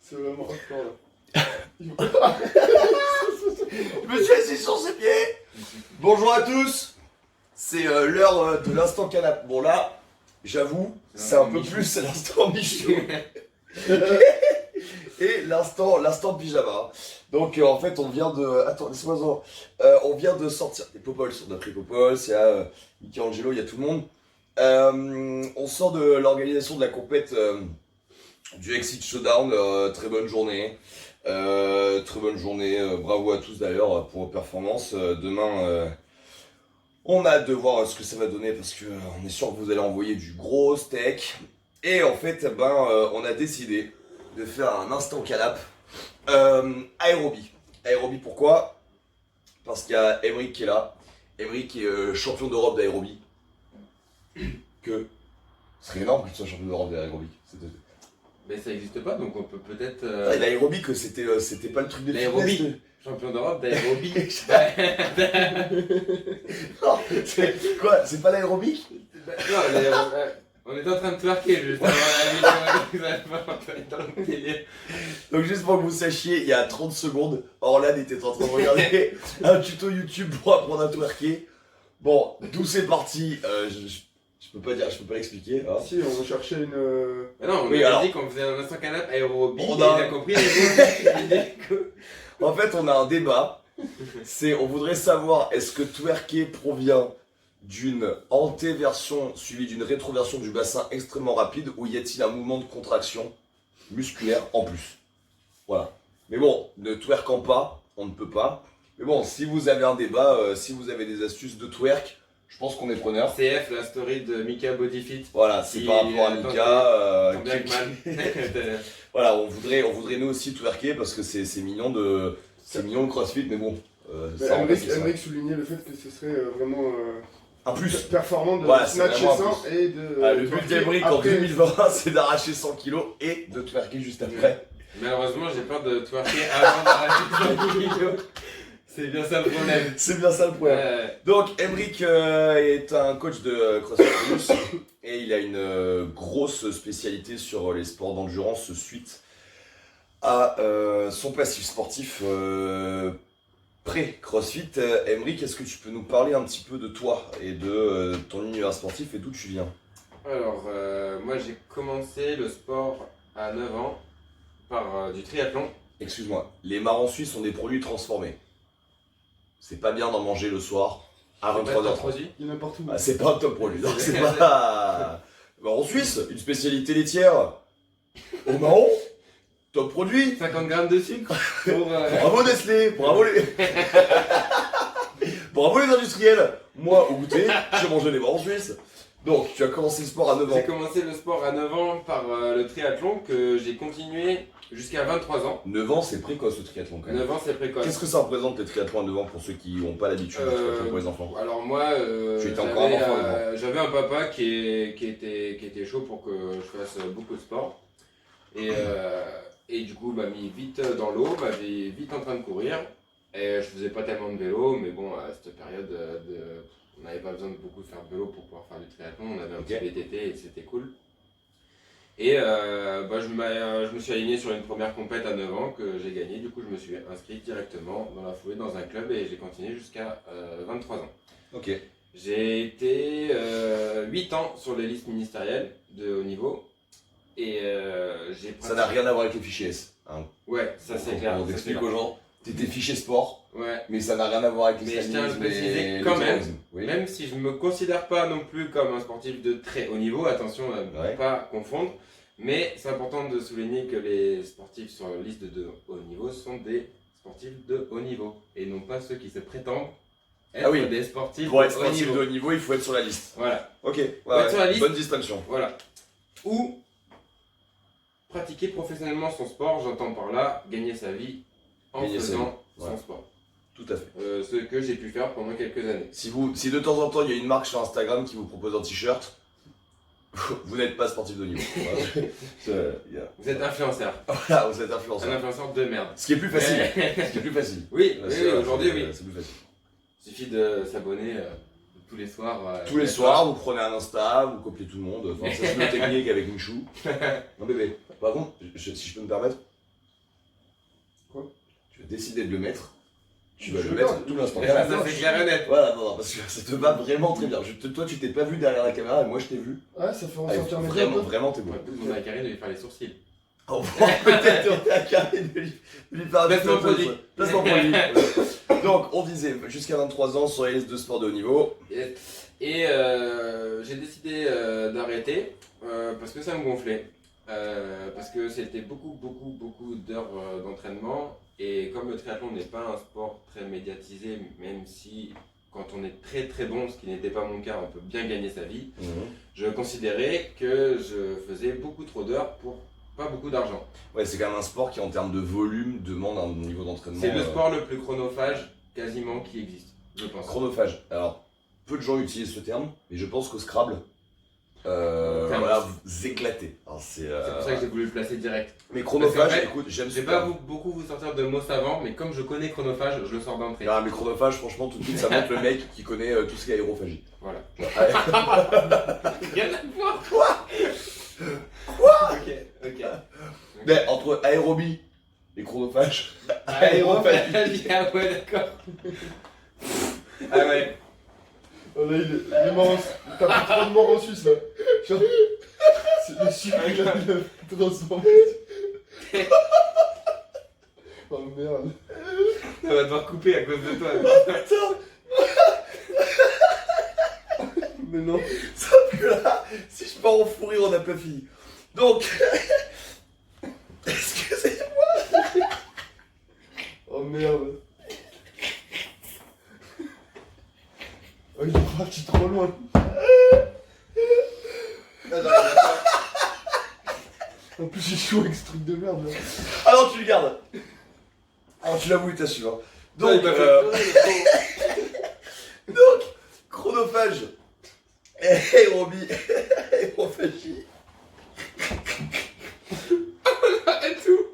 C'est vraiment hardcore là. Je me suis assis sur ses pieds. Bonjour à tous. C'est l'heure de l'instant canap. Bon là, j'avoue, c'est un peu plus, c'est l'instant Michou. Et l'instant pyjama. Donc en fait on vient de... Attends, laisse-moi on vient de sortir des Popols. On a pris Popols, il y a Michelangelo, il y a tout le monde. On sort de l'organisation de la compète du Exit Showdown. Très bonne journée. Bravo à tous d'ailleurs pour vos performances. Demain, on a hâte de voir ce que ça va donner parce que on est sûr que vous allez envoyer du gros steak. Et en fait, on a décidé de faire un instant canap aérobie. Aérobie pourquoi? Parce qu'il y a Emeric qui est là. Emeric qui est champion d'Europe d'aérobie. Que ce serait énorme qu'il soit champion d'Europe d'aérobie. Mais ça n'existe pas, donc on peut peut-être. L'aérobie, c'était pas le truc de l'aérobie. fitness. Champion d'Europe d'aérobie. Non, c'est quoi? C'est pas l'aérobic? Non, on est en train de twerker juste avant la vidéo, vous allez pas rentrer dans le délire. Donc juste pour que vous sachiez, il y a 30 secondes, Orlan était en train de regarder un tuto YouTube pour apprendre à twerker. Bon, d'où c'est parti, je peux pas l'expliquer. Hein. Si, on cherchait une. Mais non, on Oui, a alors. dit qu'on faisait un instant canap aérobie, On et a- il a compris En fait, on a un débat. On voudrait savoir, est-ce que twerker provient d'une antéversion suivie d'une rétroversion du bassin extrêmement rapide ou y a-t-il un mouvement de contraction musculaire en plus? Voilà. Mais bon, ne twerkant pas, on ne peut pas. Mais bon, si vous avez un débat, si vous avez des astuces de twerk, je pense qu'on est preneur. CF, la story de Mika Bodyfit. Voilà, c'est Si, par rapport à attends, Mika. Tant bien que mal. Voilà, on voudrait nous aussi twerker parce que c'est mignon de CrossFit, mais bon. Ça remplace ça. Emeric soulignait le fait que ce serait vraiment Un plus. performant de Voilà, c'est snatcher vraiment un 100 et de. Le but twerker d'Emeric en après. 2020, c'est d'arracher 100 kilos et de twerker juste après. Malheureusement, j'ai peur de twerker avant d'arracher la vidéo. C'est bien ça le problème. C'est bien ça le problème. Donc, Emeric est un coach de CrossFit Plus et il a une grosse spécialité sur les sports d'endurance suite à son passif sportif pré-CrossFit. Emeric, est-ce que tu peux nous parler un petit peu de toi et de ton univers sportif et d'où tu viens? Alors, moi j'ai commencé le sport à 9 ans par du triathlon. Excuse-moi, les marrons suisses sont des produits transformés. C'est pas bien d'en manger le soir à C'est pas top 23h30. produit. Il y en a partout. Ah, c'est pas un top produit, non, c'est pas... Marron suisse, une spécialité laitière au marron, top produit. 50 grammes de sucre pour. Bravo Nestlé, bravo bravo les industriels. Moi, au goûter, j'ai mangé les marrons suisses. Donc, tu as commencé le sport à 9 ans. J'ai commencé le sport à 9 ans par le triathlon que j'ai continué jusqu'à 23 ans. 9 ans, c'est précoce le triathlon quand même. 9 ans c'est précoce. Qu'est-ce que ça représente les triathlons à 9 ans pour ceux qui n'ont pas l'habitude du triathlon pour les enfants? Alors moi, Tu étais encore un enfant, j'avais un papa qui était chaud pour que je fasse beaucoup de sport. Et du coup, il m'a mis vite dans l'eau, m'avait vite en train de courir. Et je faisais pas tellement de vélo, mais bon, à cette période, on n'avait pas besoin de beaucoup faire de vélo pour pouvoir faire du triathlon. On avait un petit VTT et c'était cool. Et je me suis aligné sur une première compète à 9 ans que j'ai gagnée. Du coup, je me suis inscrit directement dans la foulée dans un club et j'ai continué jusqu'à 23 ans. Ok. J'ai été 8 ans sur les listes ministérielles de haut niveau. Et j'ai Ça n'a rien à voir avec les fichiers S. Hein. Ouais, ça c'est clair. On ça, c'est explique clair. aux gens, t'étais fichier sport, Ouais. mais ça n'a rien à voir avec les Mais je tiens à le salinismes préciser et quand le même. terrorisme. Oui. Même si je ne me considère pas non plus comme un sportif de très haut niveau, attention à ne Ouais. pas confondre, mais c'est important de souligner que les sportifs sur la liste de haut niveau sont des sportifs de haut niveau et non pas ceux qui se prétendent être des sportifs Pour être de haut sportif niveau. de haut niveau, il faut être sur la liste. Voilà, Ok, être sur la liste. bonne distinction. voilà. Ou pratiquer professionnellement son sport, j'entends par là gagner sa vie en Gagner sa faisant vie, son ouais. sport. Tout à fait. Ce que j'ai pu faire pendant quelques années. Si de temps en temps il y a une marque sur Instagram qui vous propose un t-shirt, vous n'êtes pas sportif de haut niveau. Vous êtes influenceur. Voilà, vous êtes Un influenceur. influenceur de merde. Ce qui est plus facile. Ce qui est plus facile. Oui, Parce oui, que, aujourd'hui oui. C'est plus facile. Il suffit de s'abonner tous les soirs. Tous les soirs, vous prenez un Insta, vous copiez tout le monde. Enfin, c'est une technique avec Michou. Non bébé, par contre, si je peux me permettre, décidé de le mettre, tu vas Je le le mettre garde. tout l'instant. Ça, Voilà, ça, c'est clair et net. voilà, non, parce que ça te va vraiment très bien. Toi, tu t'es pas vu derrière la caméra et moi, je t'ai vu. Ouais, ça fait Ah, ressortir mes vraiment, doigts. vraiment, t'es beau. Ouais, on a carré de lui faire les sourcils. On va peut-être à carré de lui faire un petit Placement peu produit. ça. Placement produit. Ouais. Donc, on disait, jusqu'à 23 ans sur les listes de sport de haut niveau. Et j'ai décidé d'arrêter parce que ça me gonflait. Parce que c'était beaucoup d'heures d'entraînement. Et comme le triathlon n'est pas un sport très médiatisé, même si quand on est très bon, ce qui n'était pas mon cas, on peut bien gagner sa vie, je considérais que je faisais beaucoup trop d'heures pour pas beaucoup d'argent. Ouais, c'est quand même un sport qui, en termes de volume, demande un niveau d'entraînement. C'est le sport le plus chronophage quasiment qui existe, je pense. Chronophage. Alors, peu de gens utilisent ce terme, mais je pense qu'au Scrabble, Terme. voilà, vous éclatez. Alors, C'est pour ça que j'ai voulu le placer direct. Mais chronophage, Parce qu'en fait, écoute, j'aime Je ce vais pas terme. beaucoup vous sortir de mots savants, mais comme je connais chronophage, je le sors d'entrée. Ah, mais chronophage, franchement, tout de suite, ça montre le mec qui connaît tout ce qui est aérophagie. Voilà. Ouais. Rien à voir. Ok. Mais entre aérobie et chronophage, Aérophagie. Ah ouais, d'accord. Ah ouais. Oh là, il est mort. T'as pris trop de morts en Suisse là. Genre, c'est le chiffre qu'il a transformé. Oh merde. Ça va devoir couper à cause de toi. Mais non. sauf que là, si je pars en fou rire, on n'a pas fini. Donc, excusez-moi. Oh merde. Oh, il est parti trop loin. En plus, j'ai chaud avec ce truc de merde là. Ah non, tu le gardes. Alors, tu l'as voulu, t'as su. Hein. Donc, il m'a fait pleurer, le donc, chronophage, aérobie, aérophagie. pauvre. Et tout.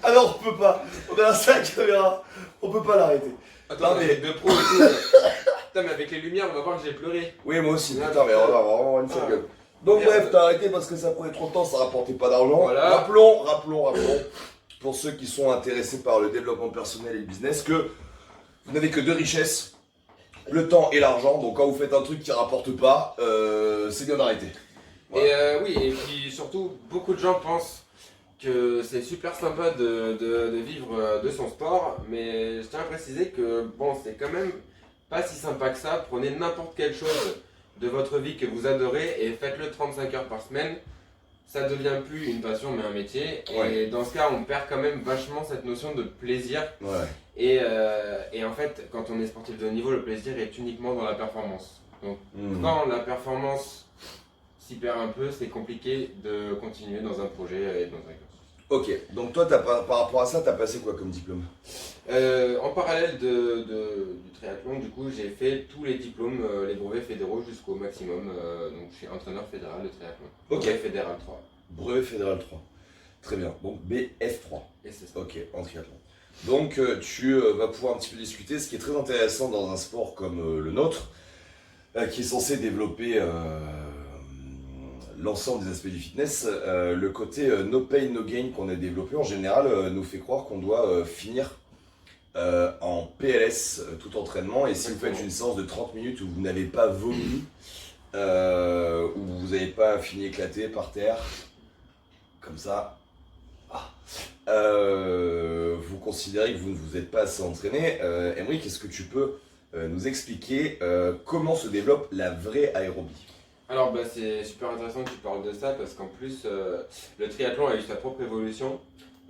Ah non, on peut pas. On a un sac caméra. On peut pas l'arrêter. Attends, Non, mais- mais de pro et tout. Putain, mais avec les lumières, on va voir que j'ai pleuré. Oui, moi aussi. Ah, Putain, mais on va putain. vraiment une sale Ah. gueule. Donc, Merde. bref, t'as arrêté parce que ça prenait trop de temps, ça rapportait pas d'argent. Voilà. Rappelons, pour ceux qui sont intéressés par le développement personnel et le business, que vous n'avez que deux richesses, le temps et l'argent. Donc, quand vous faites un truc qui rapporte pas, c'est bien d'arrêter. Voilà. Et oui, et puis surtout, beaucoup de gens pensent que c'est super sympa de vivre de son sport, mais je tiens à préciser que bon, c'est quand même pas si sympa que ça. Prenez n'importe quelle chose de votre vie que vous adorez et faites-le 35 heures par semaine. Ça devient plus une passion mais un métier. Ouais. Et dans ce cas, on perd quand même vachement cette notion de plaisir. Ouais. Et en fait, quand on est sportif de haut niveau, le plaisir est uniquement dans la performance. Donc quand la performance s'y perd un peu, c'est compliqué de continuer dans un projet et dans un cursus. Ok, donc toi, par rapport à ça, t'as passé quoi comme diplôme? En parallèle du triathlon, du coup, j'ai fait tous les diplômes, les brevets fédéraux jusqu'au maximum. Donc, je suis entraîneur fédéral de triathlon. Ok. Brevet fédéral 3. Brevet fédéral 3. Très bien, donc BF3. Et c'est ça. Ok, en triathlon. Donc tu vas pouvoir un petit peu discuter, ce qui est très intéressant dans un sport comme le nôtre, qui est censé développer l'ensemble des aspects du fitness, le côté no pain, no gain qu'on a développé en général nous fait croire qu'on doit finir en PLS tout entraînement, et si vous faites une séance de 30 minutes où vous n'avez pas vomi, où vous n'avez pas fini éclaté par terre, comme ça, vous considérez que vous ne vous êtes pas assez entraîné. Emric, est-ce que tu peux nous expliquer comment se développe la vraie aérobie? Alors, bah, c'est super intéressant que tu parles de ça parce qu'en plus, le triathlon a eu sa propre évolution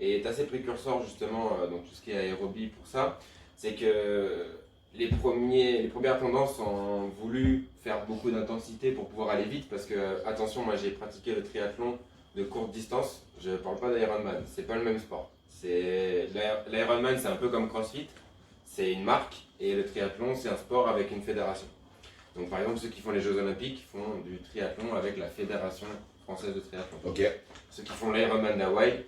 et est assez précurseur justement dans tout ce qui est aérobie pour ça. C'est que les premières tendances ont voulu faire beaucoup d'intensité pour pouvoir aller vite parce que, attention, moi j'ai pratiqué le triathlon de courte distance, je ne parle pas d'Ironman, c'est pas le même sport. L'Ironman c'est un peu comme CrossFit, c'est une marque, et le triathlon c'est un sport avec une fédération. Donc par exemple ceux qui font les Jeux Olympiques font du triathlon avec la Fédération Française de Triathlon. Ok, Ceux qui font l'Ironman d'Hawaï,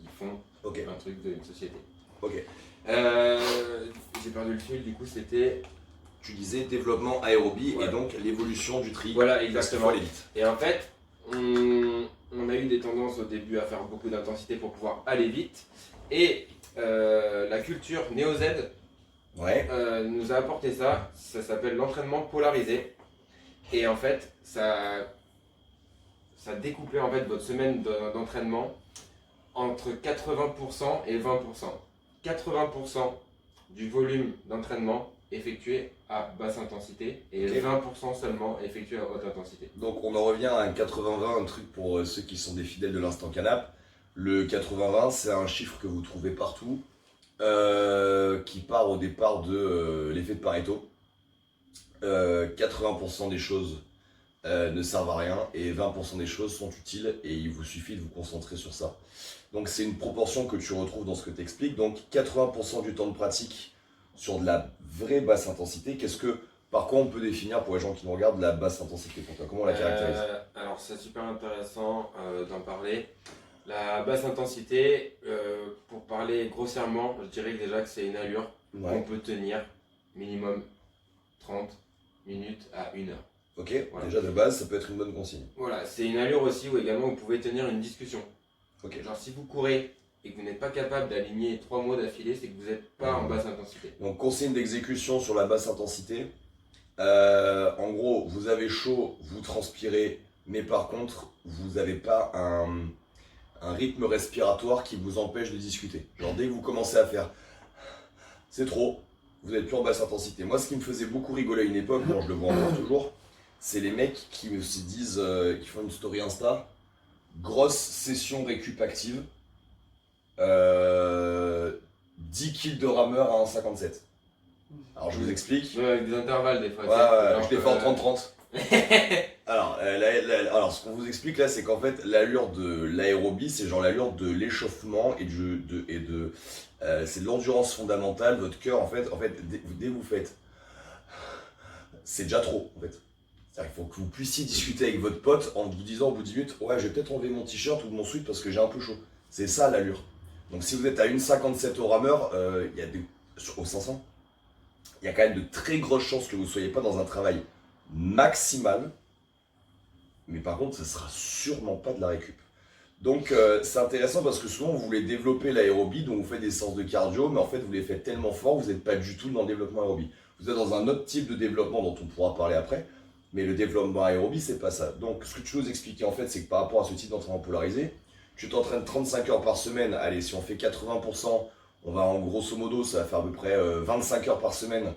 ils font ok, un truc d'une société. ok. J'ai perdu le fil, du coup c'était... Tu disais développement aérobie Ouais. et donc l'évolution du tri. Voilà, Parce qu'il exactement. faut aller vite. Et en fait, on a eu des tendances au début à faire beaucoup d'intensité pour pouvoir aller vite. Et la culture Néo-Z Ouais. nous a apporté ça. Ça s'appelle l'entraînement polarisé. Et en fait, ça découpait en fait votre semaine d'entraînement entre 80% et 20%. 80% du volume d'entraînement effectué à basse intensité et Ok. 20% seulement effectué à haute intensité. Donc on en revient à un 80-20, un truc pour ceux qui sont des fidèles de l'instant canap. Le 80-20, c'est un chiffre que vous trouvez partout, qui part au départ de l'effet de Pareto. 80% des choses ne servent à rien et 20% des choses sont utiles et il vous suffit de vous concentrer sur ça. Donc c'est une proportion que tu retrouves dans ce que tu expliques. Donc 80% du temps de pratique sur de la vraie basse intensité. Par quoi on peut définir pour les gens qui nous regardent la basse intensité pour toi? Comment on la caractérise? Alors c'est super intéressant d'en parler. La basse intensité, pour parler grossièrement, je dirais déjà que c'est une allure qu'on Ouais. peut tenir minimum 30 minutes à 1 heure. Ok, Voilà. déjà de base, ça peut être une bonne consigne. Voilà, c'est une allure aussi où également vous pouvez tenir une discussion. Ok. Genre si vous courez et que vous n'êtes pas capable d'aligner 3 mots d'affilée, c'est que vous n'êtes pas en basse intensité. Donc consigne d'exécution sur la basse intensité. En gros, vous avez chaud, vous transpirez, mais par contre, vous n'avez pas un rythme respiratoire qui vous empêche de discuter. Genre dès que vous commencez à faire c'est trop, vous n'êtes plus en basse intensité. Moi, ce qui me faisait beaucoup rigoler à une époque, bon, je le vois encore toujours, c'est les mecs qui me se disent, qui font une story Insta, grosse session récup active, 10 kills de rameur à 1,57. Alors je vous explique. Ouais, avec des intervalles des fois. Ouais, tu sais, ouais, genre je l'ai fait en 30-30. Alors, alors, ce qu'on vous explique là, c'est qu'en fait, l'allure de l'aérobie, c'est genre l'allure de l'échauffement et c'est de l'endurance fondamentale. Votre cœur, en fait, dès que vous faites, c'est déjà trop, en fait. C'est-à-dire qu'il faut que vous puissiez discuter avec votre pote en vous disant au bout de 10 minutes, ouais, je vais peut-être enlever mon t-shirt ou mon sweat parce que j'ai un peu chaud. C'est ça l'allure. Donc, si vous êtes à 1,57 au rameur, il y a au 500, il y a quand même de très grosses chances que vous ne soyez pas dans un travail maximal. Mais par contre, ça sera sûrement pas de la récup. Donc c'est intéressant parce que souvent vous voulez développer l'aérobie, donc vous faites des séances de cardio, mais en fait vous les faites tellement fort, vous n'êtes pas du tout dans le développement aérobie. Vous êtes dans un autre type de développement dont on pourra parler après, mais le développement aérobie c'est pas ça. Donc ce que tu nous expliquais en fait, c'est que par rapport à ce type d'entraînement polarisé, tu t'entraînes 35 heures par semaine, allez si on fait 80%, on va en grosso modo, ça va faire à peu près 25 heures par semaine,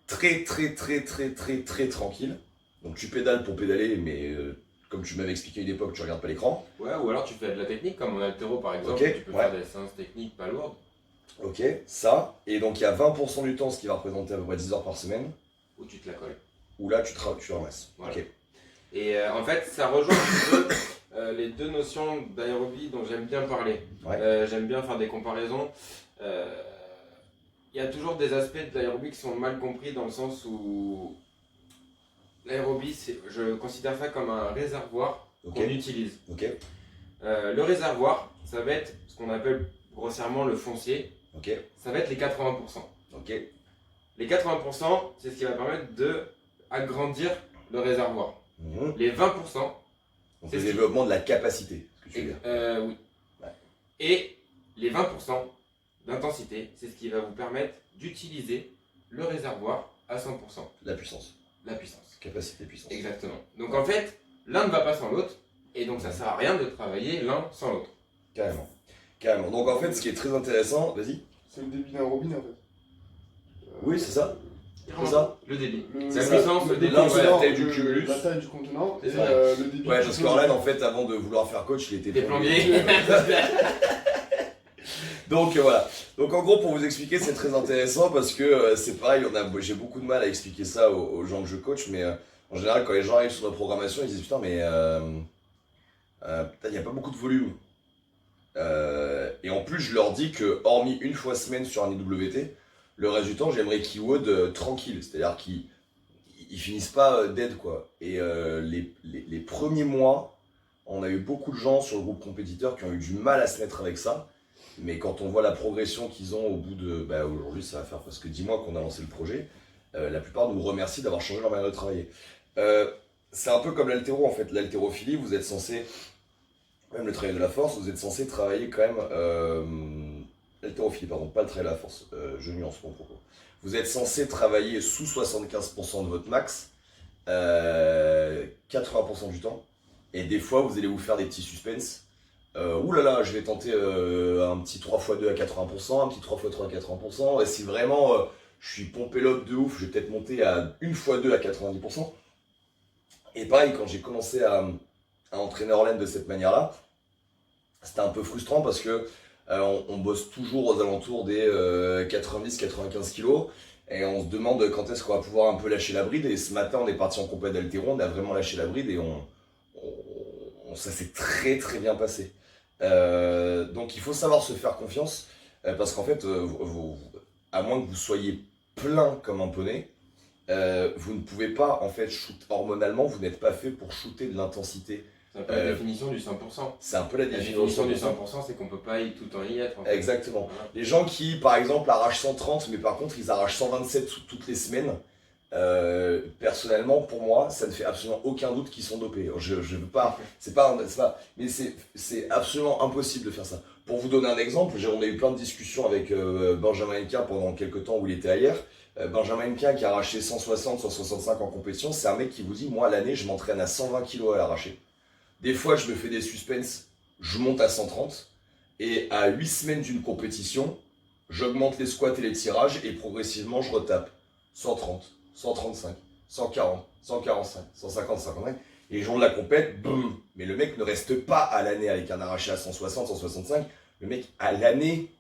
très tranquille. Donc tu pédales pour pédaler, mais comme tu m'avais expliqué à une époque, tu regardes pas l'écran. Ouais, ou alors tu fais de la technique comme en altéro par exemple. Ok, Tu peux ouais. faire des séances techniques pas lourdes Ok, ça. Et donc il y a 20% du temps, ce qui va représenter à peu près 10 heures par semaine, où tu te la colles. où là tu ramasses. Voilà. Ok. Et en fait, ça rejoint un peu les deux notions d'aérobie dont j'aime bien parler. Ouais. J'aime bien faire des comparaisons. Il y a toujours des aspects de l'aérobie qui sont mal compris dans le sens où l'aérobie, je considère ça comme un réservoir Ok. qu'on utilise. Ok. Le réservoir, ça va être ce qu'on appelle grossièrement le foncier. Ok. Ça va être les 80%. Ok. Les 80%, c'est ce qui va permettre d'agrandir le réservoir. Mhm. Les 20%, Donc C'est le ce qui- développement de la capacité, ce que tu veux dire. oui. Ouais. Et les 20% d'intensité, c'est ce qui va vous permettre d'utiliser le réservoir à 100%. La puissance. La puissance. Capacité, puissance. Exactement. Donc en fait, l'un ne va pas sans l'autre. Et donc ça sert à rien de travailler l'un sans l'autre. Carrément. Carrément. Donc en fait, ce qui est très intéressant, vas-y. C'est le débit d'un robinet en fait. Oui, c'est ça. C'est ça. Le débit. Le- La ça- puissance, le débit. Là, c'est la contenant, taille du cumulus. La taille du contenant C'est et ça. le débit. Ouais, du parce flot. qu'Orlan, en fait, avant de vouloir faire coach, il était T'es plombier. plombier. Donc voilà. Donc en gros, pour vous expliquer, c'est très intéressant parce que c'est pareil, j'ai beaucoup de mal à expliquer ça aux gens que je coach, mais en général, quand les gens arrivent sur notre programmation, ils disent putain, mais il n'y a pas beaucoup de volume. Et en plus, je leur dis que, hormis une fois semaine sur un IWT, le reste du temps, j'aimerais qu'ils WOD tranquille, c'est-à-dire qu'ils finissent pas dead quoi. Et les premiers mois, on a eu beaucoup de gens sur le groupe compétiteur qui ont eu du mal à se mettre avec ça. Mais quand on voit la progression qu'ils ont au bout de... Bah aujourd'hui ça va faire presque 10 mois qu'on a lancé le projet, la plupart nous remercient d'avoir changé leur manière de travailler. C'est un peu comme l'haltéro en fait, l'haltérophilie, vous êtes censé Même le travail de la force, vous êtes censé travailler quand même. Haltérophilie, pardon, pas le travail de la force, je nuance mon propos. Vous êtes censé travailler sous 75% de votre max, 80% du temps, et des fois vous allez vous faire des petits suspens. Ouh là là, je vais tenter un petit 3x2 à 80%, un petit 3x3 à 80%, et si vraiment je suis pompé l'op de ouf, je vais peut-être monter à 1x2 à 90%. Et pareil, quand j'ai commencé à entraîner Orlen de cette manière-là, c'était un peu frustrant parce que on bosse toujours aux alentours des 90-95 kilos et on se demande quand est-ce qu'on va pouvoir un peu lâcher la bride. Et ce matin, on est parti en compète d'haltéro, on a vraiment lâché la bride et ça s'est très très bien passé. Donc il faut savoir se faire confiance parce qu'en fait, à moins que vous soyez plein comme un poney, vous ne pouvez pas en fait shoot hormonalement, vous n'êtes pas fait pour shooter de l'intensité. C'est un peu la définition du 100%. C'est un peu la La définition définition du 100%, c'est qu'on peut pas tout le temps y être. En fait. Exactement. Voilà. Les gens qui, par exemple, arrachent 130, mais par contre, ils arrachent 127 toutes les semaines, personnellement, pour moi, ça ne fait absolument aucun doute qu'ils sont dopés. Je veux pas, mais c'est absolument impossible de faire ça. Pour vous donner un exemple, on a eu plein de discussions avec Benjamin Henka pendant quelques temps où il était ailleurs. Benjamin Henka qui a arraché 160, 165 en compétition, c'est un mec qui vous dit, moi, à l'année, je m'entraîne à 120 kg à l'arraché. Des fois, je me fais des suspens, je monte à 130. Et à 8 semaines d'une compétition, j'augmente les squats et les tirages et progressivement, je retape 130, 135, 140, 145, 150, 55. Et les jours de la compète, boum. Mais le mec ne reste pas à l'année avec un arraché à 160, 165. Le mec, à l'année,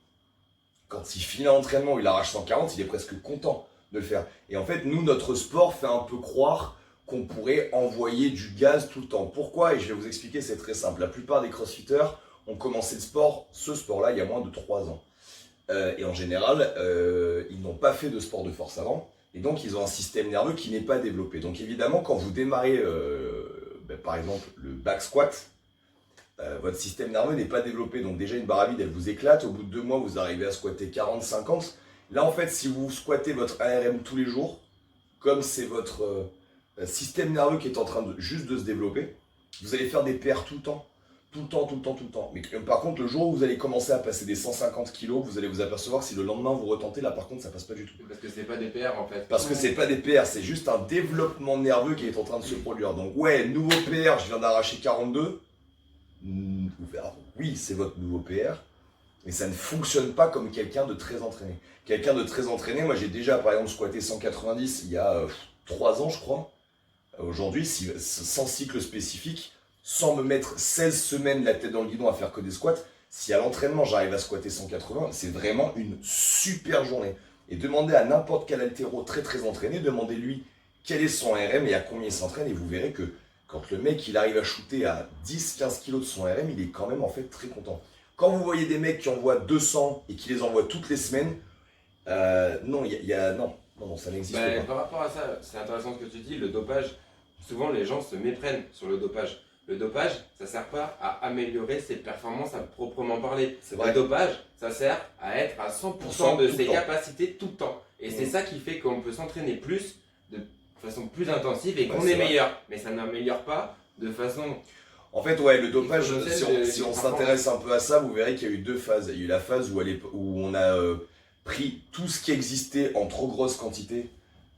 quand il finit l'entraînement, il arrache 140, il est presque content de le faire. Et en fait, nous, notre sport fait un peu croire qu'on pourrait envoyer du gaz tout le temps. Pourquoi? Et je vais vous expliquer, c'est très simple. La plupart des crossfitters ont commencé ce sport-là, il y a moins de 3 ans. Et en général, ils n'ont pas fait de sport de force avant. Et donc, ils ont un système nerveux qui n'est pas développé. Donc, évidemment, quand vous démarrez, par exemple, le back squat, votre système nerveux n'est pas développé. Donc, déjà, une barre à vide, elle vous éclate. Au bout de 2 mois, vous arrivez à squatter 40, 50. Là, en fait, si vous squattez votre ARM tous les jours, comme c'est votre système nerveux qui est en train juste de se développer, vous allez faire des PR tout le temps. Tout le temps. Mais par contre, le jour où vous allez commencer à passer des 150 kilos, vous allez vous apercevoir que si le lendemain vous retentez, là par contre, ça passe pas du tout. Parce que c'est pas des PR en fait. Parce que c'est pas des PR, c'est juste un développement nerveux qui est en train de se produire. Donc ouais, nouveau PR, je viens d'arracher 42. Oui, c'est votre nouveau PR, mais ça ne fonctionne pas comme quelqu'un de très entraîné. Quelqu'un de très entraîné, moi j'ai déjà par exemple squatté 190 il y a 3 ans je crois. Aujourd'hui, sans cycle spécifique, sans me mettre 16 semaines la tête dans le guidon à faire que des squats, si à l'entraînement j'arrive à squatter 180, c'est vraiment une super journée. Et demandez à n'importe quel haltéro très très entraîné, demandez-lui quel est son RM et à combien il s'entraîne et vous verrez que quand le mec il arrive à shooter à 10-15 kg de son RM, il est quand même en fait très content. Quand vous voyez des mecs qui envoient 200 et qui les envoient toutes les semaines, non, non, ça n'existe pas. Par rapport à ça, c'est intéressant ce que tu dis, le dopage, souvent les gens se méprennent sur le dopage. Le dopage, ça sert pas à améliorer ses performances à proprement parler. C'est vrai. Le dopage, ça sert à être à 100% de ses capacités tout le temps. Et c'est ça qui fait qu'on peut s'entraîner plus, de façon plus intensive et qu'on est meilleur. Mais ça n'améliore pas de façon... En fait, ouais, le dopage, si on s'intéresse un peu à ça, vous verrez qu'il y a eu 2 phases. Il y a eu la phase où on a pris tout ce qui existait en trop grosse quantité.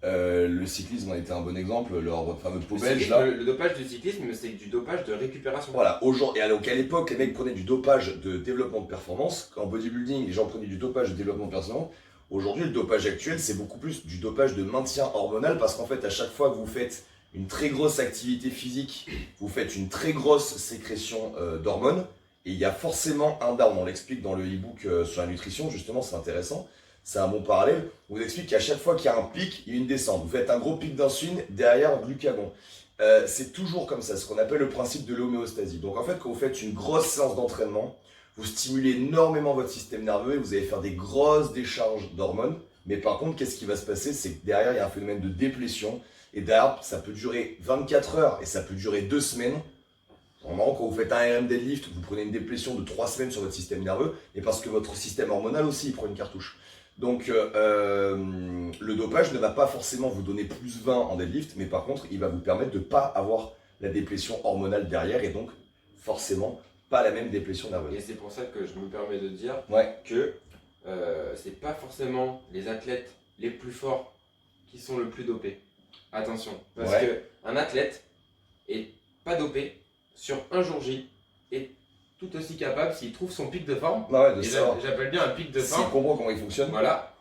Le cyclisme en était un bon exemple, leur fameux pot belge là. Le dopage du cyclisme, c'est du dopage de récupération. Voilà, et alors qu'à l'époque, les mecs prenaient du dopage de développement de performance. En bodybuilding, les gens prenaient du dopage de développement de performance. Aujourd'hui, le dopage actuel, c'est beaucoup plus du dopage de maintien hormonal parce qu'en fait, à chaque fois que vous faites une très grosse activité physique, vous faites une très grosse sécrétion d'hormones et il y a forcément un down. On l'explique dans le e-book sur la nutrition, justement, c'est intéressant. C'est un bon parallèle. On vous explique qu'à chaque fois qu'il y a un pic, il y a une descente. Vous faites un gros pic d'insuline, derrière glucagon. C'est toujours comme ça, ce qu'on appelle le principe de l'homéostasie. Donc en fait, quand vous faites une grosse séance d'entraînement, vous stimulez énormément votre système nerveux et vous allez faire des grosses décharges d'hormones. Mais par contre, qu'est-ce qui va se passer? C'est que derrière, il y a un phénomène de déplétion. Et derrière, ça peut durer 24 heures et ça peut durer 2 semaines. Normalement, quand vous faites un RM deadlift, vous prenez une déplétion de 3 semaines sur votre système nerveux. Et parce que votre système hormonal aussi, il prend une cartouche. Donc le dopage ne va pas forcément vous donner plus 20 en deadlift, mais par contre il va vous permettre de ne pas avoir la déplétion hormonale derrière et donc forcément pas la même déplétion Et nerveuse. c'est pour ça que je me permets de dire Ouais, que c'est pas forcément les athlètes les plus forts qui sont le plus dopés. Attention, parce Ouais. qu'un athlète est pas dopé sur un jour J est tout aussi capable s'il trouve son pic de forme. bah ouais, de Et savoir j'appelle bien un pic de s'il forme. comprend comment il fonctionne. Voilà.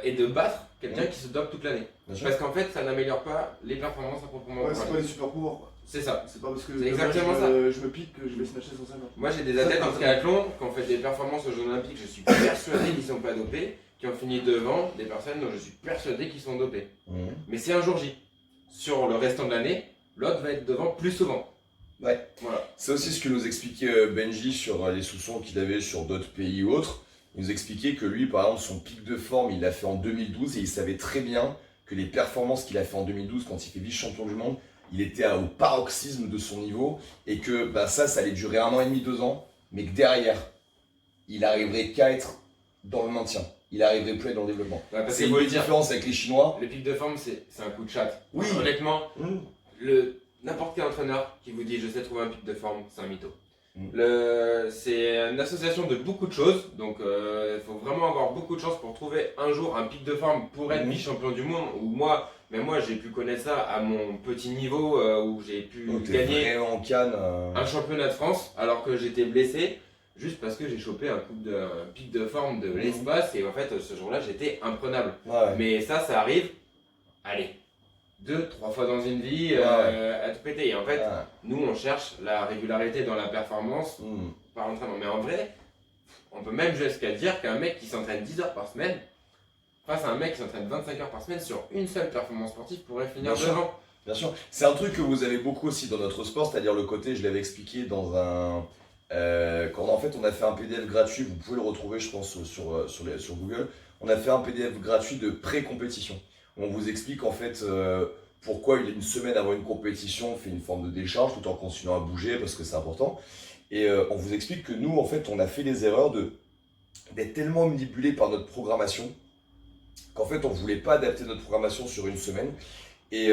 Et de battre quelqu'un qui se dope toute l'année. Bien sûr. Parce qu'en fait, ça n'améliore pas les performances à proprement Ouais, c'est parler. pas des super pouvoirs quoi. C'est ça. C'est pas parce que C'est demain, exactement je me pique que je vais snatcher 150. Moi, j'ai des athlètes en triathlon qui ont fait des performances aux Jeux Olympiques, je suis persuadé qu'ils ne sont pas dopés, qui ont fini devant des personnes dont je suis persuadé qu'ils sont dopés. Mhm. Mais c'est un jour J. Sur le restant de l'année, l'autre va être devant plus souvent. Ouais. Voilà. C'est aussi ce que nous expliquait Benji sur les soupçons qu'il avait sur d'autres pays ou autres. Il nous expliquait que lui, par exemple, son pic de forme, il l'a fait en 2012 et il savait très bien que les performances qu'il a fait en 2012 quand il fait vice-champion du monde, il était au paroxysme de son niveau et que bah, ça allait durer 1 an et demi, 2 ans, mais que derrière, il arriverait qu'à être dans le maintien. Il arriverait plus à être dans le développement. Ouais, parce C'est qu'il une faut le dire, différence avec les Chinois. le pic de forme, c'est un coup de chat. Oui. Honnêtement, Mmh. n'importe quel entraîneur qui vous dit je sais trouver un pic de forme, c'est un mytho. Mm. C'est une association de beaucoup de choses, donc il faut vraiment avoir beaucoup de chance pour trouver un jour un pic de forme pour être vice-champion du monde. Ou moi j'ai pu connaître ça à mon petit niveau où j'ai pu Donc, t'es gagner vraiment en canne. un championnat de France alors que j'étais blessé. Juste parce que j'ai chopé un pic de forme de l'espace et en fait ce jour-là j'étais imprenable. Ouais. Mais ça arrive, allez, 2-3 fois dans une vie Ouais. à tout péter. Et en fait, Ouais. nous on cherche la régularité dans la performance Mmh. par l'entraînement. Mais en vrai, on peut même jusqu'à dire qu'un mec qui s'entraîne 10 heures par semaine, face à un mec qui s'entraîne 25 heures par semaine sur une seule performance sportive pourrait finir Bien sûr. devant. Bien sûr, c'est un truc que vous avez beaucoup aussi dans notre sport, c'est-à-dire le côté, je l'avais expliqué dans un... quand en fait on a fait un PDF gratuit, vous pouvez le retrouver je pense sur Google, on a fait un PDF gratuit de pré-compétition. On vous explique en fait pourquoi une semaine avant une compétition on fait une forme de décharge tout en continuant à bouger parce que c'est important. Et on vous explique que nous en fait on a fait les erreurs d'être tellement manipulés par notre programmation qu'en fait on voulait pas adapter notre programmation sur une semaine. Et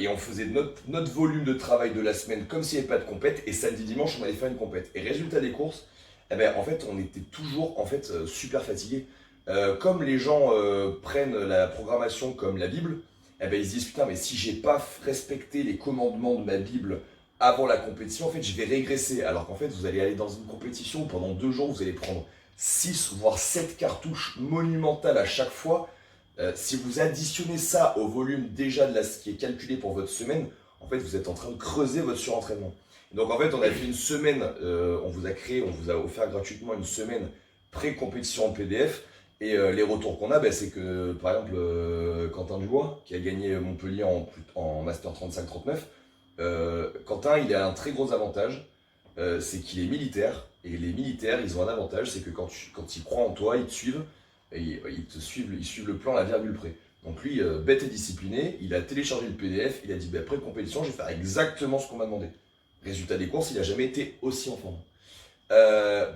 on faisait notre volume de travail de la semaine comme s'il n'y avait pas de compète. Et samedi, dimanche, on allait faire une compète. Et résultat des courses, eh ben, en fait, on était toujours en fait, super fatigués. Comme les gens prennent la programmation comme la Bible, eh ben, ils se disent putain, mais si j'ai pas respecté les commandements de ma Bible avant la compétition, en fait, je vais régresser. Alors qu'en fait, vous allez aller dans une compétition où pendant 2 jours, vous allez prendre 6 voire 7 cartouches monumentales à chaque fois. Si vous additionnez ça au volume déjà de ce qui est calculé pour votre semaine, en fait vous êtes en train de creuser votre surentraînement. Donc en fait on a fait une semaine, on vous a offert gratuitement une semaine pré-compétition en PDF. Et les retours qu'on a, ben, c'est que par exemple Quentin Dubois, qui a gagné Montpellier en Master 35-39, Quentin il a un très gros avantage, c'est qu'il est militaire. Et les militaires ils ont un avantage, c'est que quand ils croient en toi, ils te suivent. Et ils suivent le plan à la virgule près. Donc lui, bête et discipliné, il a téléchargé le PDF, il a dit après compétition, je vais faire exactement ce qu'on m'a demandé. Résultat des courses, il n'a jamais été aussi en forme.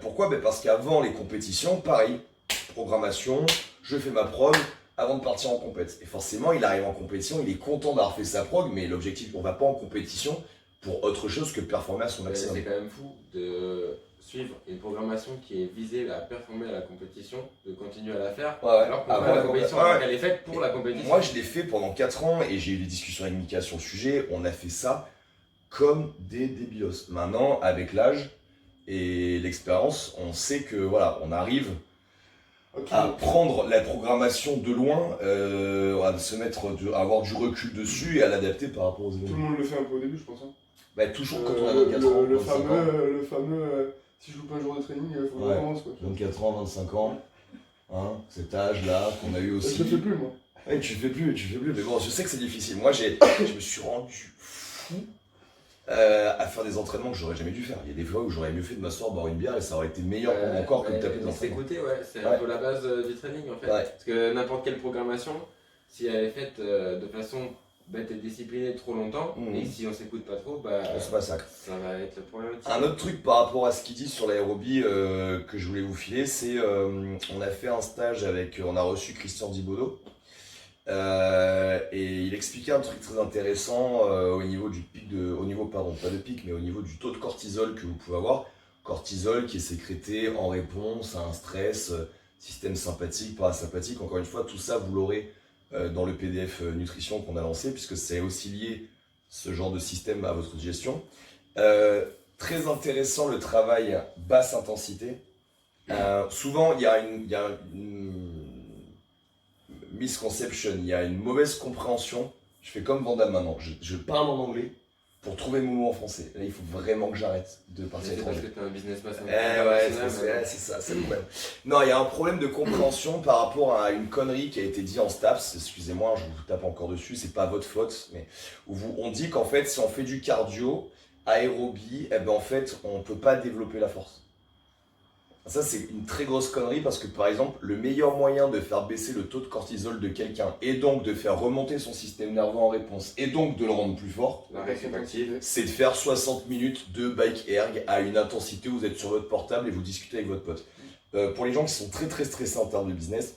Pourquoi parce qu'avant les compétitions, pareil, programmation, je fais ma prog avant de partir en compète. Et forcément, il arrive en compétition, il est content d'avoir fait sa prog, mais l'objectif, on ne va pas en compétition pour autre chose que performer à son maximum. C'est quand même fou de suivre une programmation qui est visée à performer à la compétition, de continuer à la faire, Ouais, alors qu'on fait la compétition, alors ouais. qu'elle est faite pour la compétition. Moi, je l'ai fait pendant 4 ans et j'ai eu des discussions avec Mika sur le sujet. On a fait ça comme des débilos. Maintenant, avec l'âge et l'expérience, on sait que voilà, on arrive à prendre la programmation de loin, à se mettre, à avoir du recul dessus et à l'adapter par rapport aux Tout le événements. monde le fait un peu au début, je pense. Hein. Bah, toujours quand on a 24 ans, le 25 ans. fameux si je loupe un jour de training, il faut que je Ouais. recommence. Quoi. 24 ans, 25 ans, hein, cet âge-là qu'on a eu aussi. Je le fais plus, moi. Ouais, tu fais plus, mais bon, je sais que c'est difficile. Moi, je me suis rendu fou à faire des entraînements que j'aurais jamais dû faire. Il y a des fois où j'aurais mieux fait de m'asseoir, boire une bière et ça aurait été meilleur pour mon corps que de taper des entraînements. S'écouter, ouais, c'est Ouais. un peu la base du training en fait. Ouais. Parce que n'importe quelle programmation, si elle est faite de façon bête et disciplinée trop longtemps, et si on s'écoute pas trop, bah, On se massacre. ça va être le problème. Un autre truc par rapport à ce qu'il dit sur l'aérobie que je voulais vous filer, c'est on a fait un stage avec, on a reçu Christian Dibodo et il expliquait un truc très intéressant au niveau du pic au niveau, pardon, pas de pic, mais au niveau du taux de cortisol que vous pouvez avoir. cortisol qui est sécrété en réponse à un stress, système sympathique, parasympathique. Encore une fois, tout ça, vous l'aurez dans le PDF nutrition qu'on a lancé, puisque c'est aussi lié ce genre de système à votre digestion. Très intéressant le travail basse intensité. Souvent, il y a une misconception, il y a une mauvaise compréhension. Je fais comme Vandal maintenant, je parle en anglais pour trouver mon mot en français. Là, il faut vraiment que j'arrête de partir C'est parce étranger. que t'es un businessman. C'est ça, c'est le problème. Non, il y a un problème de compréhension par rapport à une connerie qui a été dit en STAPS. Excusez-moi, je vous tape encore dessus, c'est pas votre faute, mais on dit qu'en fait, si on fait du cardio, aérobie, eh ben en fait, on peut pas développer la force. Ça, c'est une très grosse connerie parce que, par exemple, le meilleur moyen de faire baisser le taux de cortisol de quelqu'un et donc de faire remonter son système nerveux en réponse et donc de le rendre plus fort, La réaction active. c'est de faire 60 minutes de bike erg à une intensité où vous êtes sur votre portable et vous discutez avec votre pote. Pour les gens qui sont très très stressés en termes de business,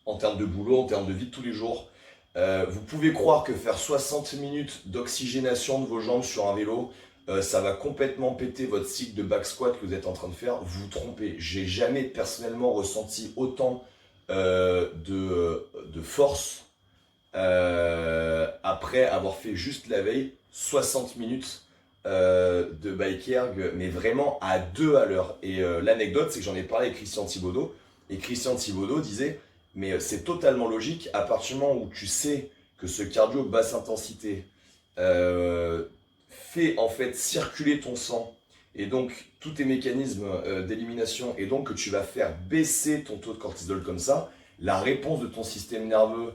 en termes de boulot, en termes de vie de tous les jours, vous pouvez croire que faire 60 minutes d'oxygénation de vos jambes sur un vélo, ça va complètement péter votre cycle de back squat que vous êtes en train de faire. Vous vous trompez. J'ai jamais personnellement ressenti autant de force après avoir fait juste la veille 60 minutes de bike erg, mais vraiment à 2 à l'heure. Et l'anecdote, c'est que j'en ai parlé avec Christian Thibaudeau, et Christian Thibaudeau disait, mais c'est totalement logique, à partir du moment où tu sais que ce cardio basse intensité fait en fait circuler ton sang, et donc tous tes mécanismes d'élimination, et donc que tu vas faire baisser ton taux de cortisol comme ça, la réponse de ton système nerveux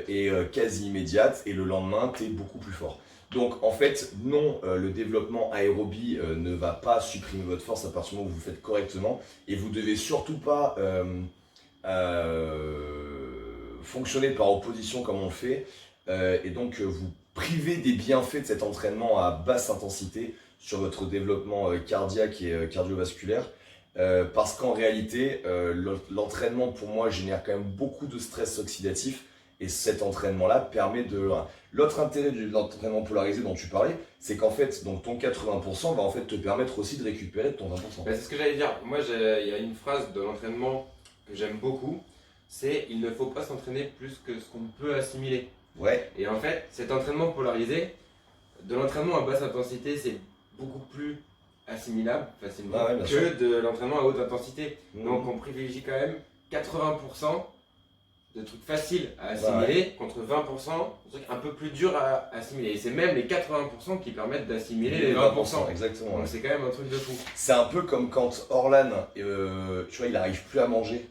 est quasi immédiate, et le lendemain, tu es beaucoup plus fort. Donc en fait, non, le développement aérobie ne va pas supprimer votre force à partir du moment où vous le faites correctement, et vous devez surtout pas fonctionner par opposition comme on le fait, et donc vous priver des bienfaits de cet entraînement à basse intensité sur votre développement cardiaque et cardiovasculaire, parce qu'en réalité, l'entraînement pour moi génère quand même beaucoup de stress oxydatif, et cet entraînement-là permet de... L'autre intérêt de l'entraînement polarisé dont tu parlais, c'est qu'en fait, donc ton 80% va en fait te permettre aussi de récupérer de ton 20%. C'est ce que j'allais dire. Moi, il y a une phrase de l'entraînement que j'aime beaucoup, c'est « il ne faut pas s'entraîner plus que ce qu'on peut assimiler ». Ouais. Et en fait, cet entraînement polarisé, de l'entraînement à basse intensité, c'est beaucoup plus assimilable facilement que de l'entraînement à haute intensité. Donc on privilégie quand même 80% de trucs faciles à assimiler contre 20% de trucs un peu plus durs à assimiler. Et c'est même les 80% qui permettent d'assimiler les 20%. Exactement. Donc c'est quand même un truc de fou. C'est un peu comme quand Orlan, tu vois, il n'arrive plus à manger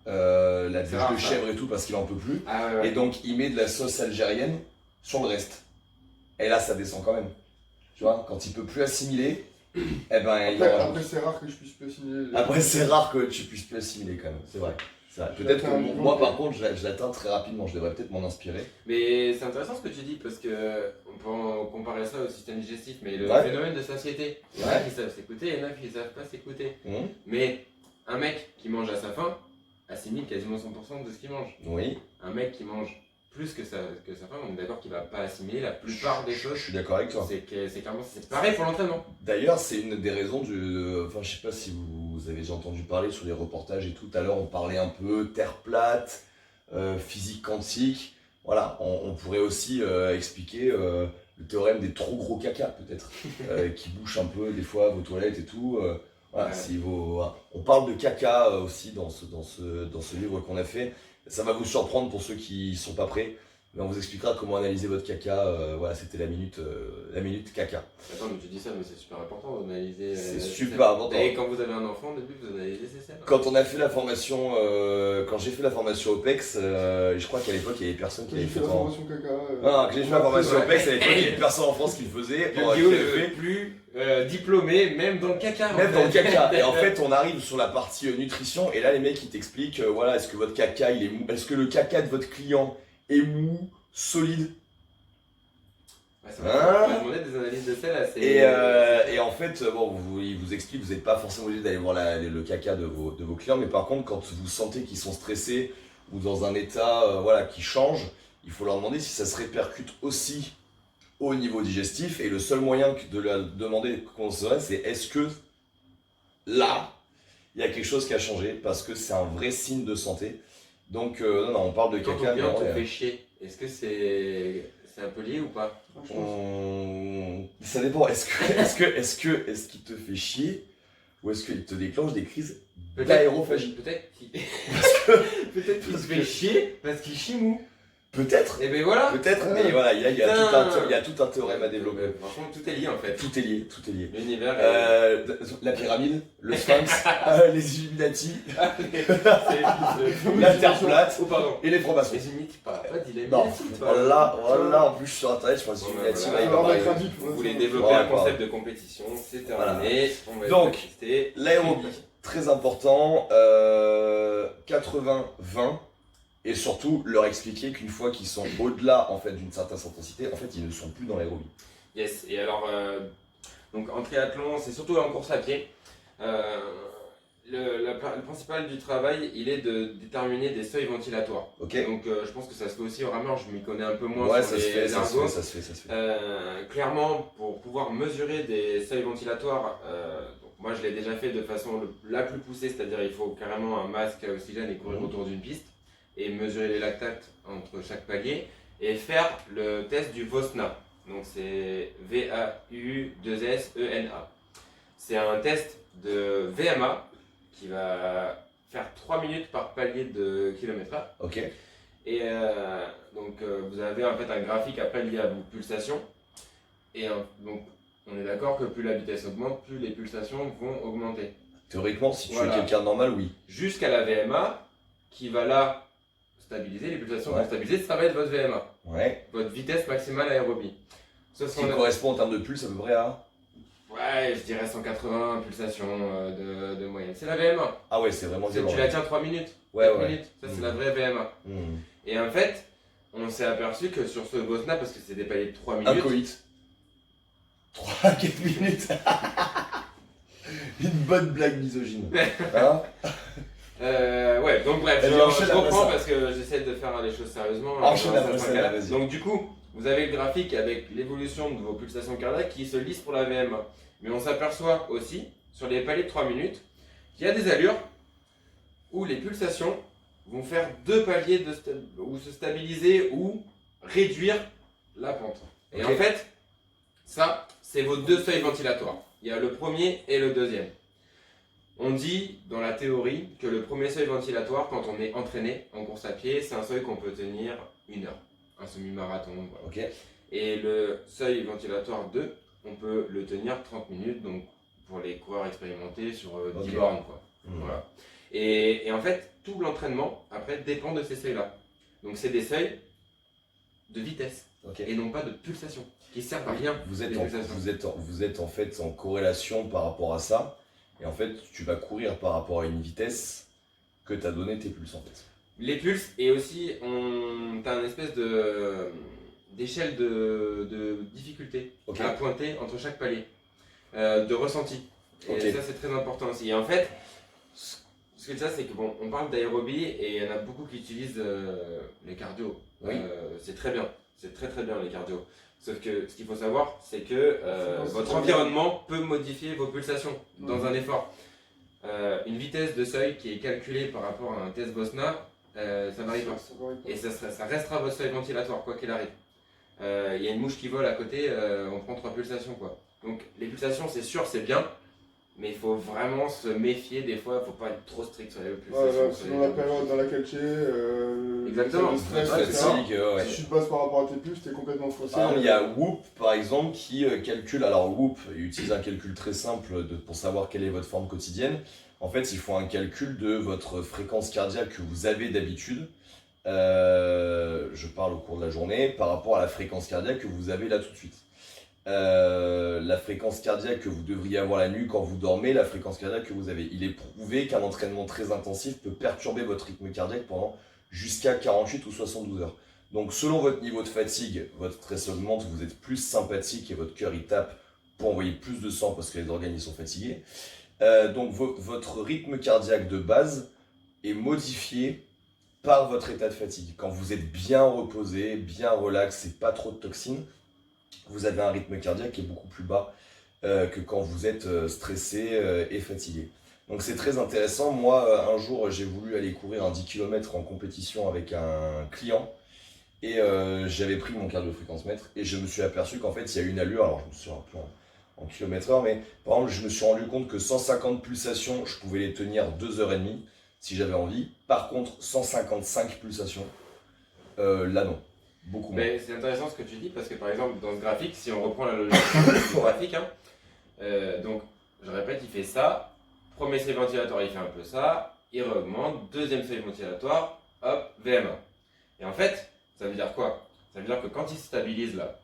la bûche de chèvre et tout parce qu'il en peut plus. Et donc il met de la sauce algérienne sur le reste. Et là ça descend quand même. Tu vois, quand il peut plus assimiler, eh ben il après c'est rare que je puisse plus assimiler. Après c'est rare que tu puisses plus assimiler quand même, c'est vrai. Peut-être que moi par contre je l'atteins très rapidement, je devrais peut-être m'en inspirer. Mais c'est intéressant ce que tu dis parce que on peut comparer ça au système digestif, mais le phénomène de satiété. Il y en a qui savent s'écouter, il y en a qui ne savent pas s'écouter. Mais un mec qui mange à sa faim assimile quasiment 100% de ce qu'il mange. Oui. Un mec qui mange plus que sa faim, on est d'accord qu'il ne va pas assimiler la plupart des choses. Je suis d'accord avec toi. C'est clairement c'est pareil pour l'entraînement. D'ailleurs, c'est une des raisons enfin, je sais pas si vous avez déjà entendu parler sur les reportages et tout. À l'heure, on parlait un peu terre plate, physique quantique. Voilà, on pourrait aussi expliquer le théorème des trop gros caca, peut-être, qui bouche un peu des fois vos toilettes et tout. Voilà, on parle de caca aussi dans ce livre qu'on a fait. Ça va vous surprendre pour ceux qui sont pas prêts, mais on vous expliquera comment analyser votre caca. Voilà, c'était la minute caca. Attends, mais tu dis ça, mais c'est super important d'analyser. C'est super important. Et quand vous avez un enfant, au début, vous analysez ses selles. Quand on a fait la formation, quand j'ai fait la formation OPEX, je crois qu'à l'époque il y avait personne qui avait fait la formation caca. Non, quand j'ai fait la formation OPEX, à l'époque il y avait personne en France qui le faisait. Guillaume ne plus diplômé, même dans le caca. Même dans le caca. Et en fait, on arrive sur la partie nutrition, et là les mecs ils t'expliquent, voilà, est-ce que votre caca il est mou, est-ce que le caca de votre client est mou, solide. On va demander des analyses de sel assez... Et en fait, bon, il vous explique, vous n'êtes pas forcément obligé d'aller voir le caca de vos clients, mais par contre, quand vous sentez qu'ils sont stressés ou dans un état qui change, il faut leur demander si ça se répercute aussi au niveau digestif. Et le seul moyen de la demander comment ça va, c'est est-ce que là, il y a quelque chose qui a changé parce que c'est un vrai signe de santé. Donc, non, non, on parle de Quand quelqu'un. ton client te mais, fait chier, est-ce que c'est un peu lié ou pas? Ça dépend. Est-ce qu'il te fait chier ou est-ce qu'il te déclenche des crises d'aérophagie? Peut-être qu'il Parce que- peut-être qu'il se fait chier parce qu'il chie mou. Peut-être, Et ben voilà. peut-être, mais voilà, il y a tout un théorème à développer. Franchement, tout est lié en fait. Tout est lié, tout est lié. L'univers est... La pyramide, le sphinx, les Illuminati, c'est... la Terre plate Oh pardon. et les francs-maçons. Les Illuminati, pas d'Illuminati. Non, voilà, en plus je suis sur internet, je pense Bon, Illuminati, voilà. là, il Alors, va on va mettre parler. un bip. Vous voulez développer Voilà, un concept de compétition, c'est terminé. On va Donc, tester. L'aérobie, très important, 80-20, et surtout leur expliquer qu'une fois qu'ils sont au-delà en fait, d'une certaine intensité, en fait ils ne sont plus dans l'aérobie. Yes, et alors, donc en triathlon, c'est surtout en course à pied. Le principal du travail, il est de déterminer des seuils ventilatoires. Ok. Donc je pense que ça se fait aussi au rameur, je m'y connais un peu moins Ouais, sur ça se fait, les ça se ergos. fait, ça se fait. Clairement, pour pouvoir mesurer des seuils ventilatoires, donc moi je l'ai déjà fait de façon la plus poussée, c'est-à-dire il faut carrément un masque à oxygène et courir autour d'une piste et mesurer les lactates entre chaque palier et faire le test du VOSNA. Donc c'est VAU2SENA. C'est un test de VMA qui va faire 3 minutes par palier de km/h. Ok. Et donc vous avez en fait un graphique après lié à vos pulsations. Et donc on est d'accord que plus la vitesse augmente, plus les pulsations vont augmenter. Théoriquement, si tu Voilà. es quelqu'un de normal, oui. Jusqu'à la VMA qui va là stabiliser, les pulsations vont stabiliser, ça va être votre VMA, Ouais. votre vitesse maximale aérobie. Sauf Ce qui correspond en termes de pulse à peu près à. Ouais, je dirais 180 pulsations de moyenne. C'est la VMA. Ah ouais, c'est vraiment Tu violent. la tiens 3 minutes. Ouais, 4 ouais. minutes. Ça, c'est la vraie VMA. Hmm. Et en fait, on s'est aperçu que sur ce Bosna, parce que c'est des paliers de 3 minutes. Incoït. 3-4 minutes. Une bonne blague misogyne. Hein? Ouais, donc bref, Vas-y, je enchaîne après reprends ça. parce que j'essaie de faire les choses sérieusement. Enchaîne Dans après certains ça, cas. vas-y. Donc du coup, vous avez le graphique avec l'évolution de vos pulsations cardiaques qui se lisse pour la VMA. Mais on s'aperçoit aussi, sur les paliers de 3 minutes, qu'il y a des allures où les pulsations vont faire 2 paliers ou se stabiliser ou réduire la pente. Et Ok. en fait, ça, c'est vos 2 seuils ventilatoires. Il y a le premier et le deuxième. On dit dans la théorie que le premier seuil ventilatoire, quand on est entraîné en course à pied, c'est un seuil qu'on peut tenir 1 heure, un semi-marathon. Voilà. Ok. Et le seuil ventilatoire 2, on peut le tenir 30 minutes, donc pour les coureurs expérimentés sur 10 Ok. bornes. Quoi. Hmm. Voilà. Et en fait, tout l'entraînement, après, dépend de ces seuils-là. Donc c'est des seuils de vitesse Ok. et non pas de pulsation, qui servent à rien. Vous êtes, les en, pulsations. vous êtes en fait en corrélation par rapport à ça. Et en fait, tu vas courir par rapport à une vitesse que t'as donné tes pulses en fait. Les pulses, et aussi, t'as un espèce d'échelle de difficulté Ok. à pointer entre chaque palier, de ressenti. Et Ok. ça, c'est très important aussi. Et en fait, ce que ça, c'est que bon, on parle d'aérobie et il y en a beaucoup qui utilisent les cardio. Oui. C'est très bien, c'est très très bien les cardio. Sauf que ce qu'il faut savoir, c'est que C'est votre très environnement peut modifier vos pulsations dans Mhm. un effort. Une vitesse de seuil qui est calculée par rapport à un test Bosna, ça varie pas. Ça varie pas. Et ça restera votre seuil ventilatoire, quoi qu'il arrive. Il y a une mouche qui vole à côté, on prend 3 pulsations, quoi. Donc les pulsations, c'est sûr, c'est bien, mais il faut vraiment se méfier des fois, il faut pas être trop strict sur les pulsations. Voilà, sur selon les- la période dans laquelle tu es, Exactement. le stress, Ouais, etc. Fatigue, ouais. Si tu te bases par rapport à tes pulses, t'es complètement faussé. Par exemple, il y a Whoop par exemple qui calcule, alors Whoop il utilise un calcul très simple pour savoir quelle est votre forme quotidienne. En fait, ils font un calcul de votre fréquence cardiaque que vous avez d'habitude, je parle au cours de la journée, par rapport à la fréquence cardiaque que vous avez là tout de suite. La fréquence cardiaque que vous devriez avoir la nuit quand vous dormez, la fréquence cardiaque que vous avez. Il est prouvé qu'un entraînement très intensif peut perturber votre rythme cardiaque pendant jusqu'à 48 ou 72 heures. Donc selon votre niveau de fatigue, votre stress augmente, vous êtes plus sympathique et votre cœur il tape pour envoyer plus de sang parce que les organes ils sont fatigués. Donc votre rythme cardiaque de base est modifié par votre état de fatigue. Quand vous êtes bien reposé, bien relax et pas trop de toxines, vous avez un rythme cardiaque qui est beaucoup plus bas que quand vous êtes stressé et fatigué. Donc c'est très intéressant. Moi, un jour, j'ai voulu aller courir un 10 km en compétition avec un client et j'avais pris mon cardio-fréquence-mètre et je me suis aperçu qu'en fait, il y a une allure, alors je me suis un peu en kilomètre-heure, mais par exemple, je me suis rendu compte que 150 pulsations, je pouvais les tenir 2h30 si j'avais envie. Par contre, 155 pulsations, là non, beaucoup moins. Mais c'est intéressant ce que tu dis parce que par exemple dans ce graphique, si on reprend la logique du graphique, hein, donc je répète, il fait ça, premier seuil ventilatoire il fait un peu ça, il augmente, deuxième seuil ventilatoire, hop, VMA. Et en fait, ça veut dire quoi? Ça veut dire que quand il se stabilise là,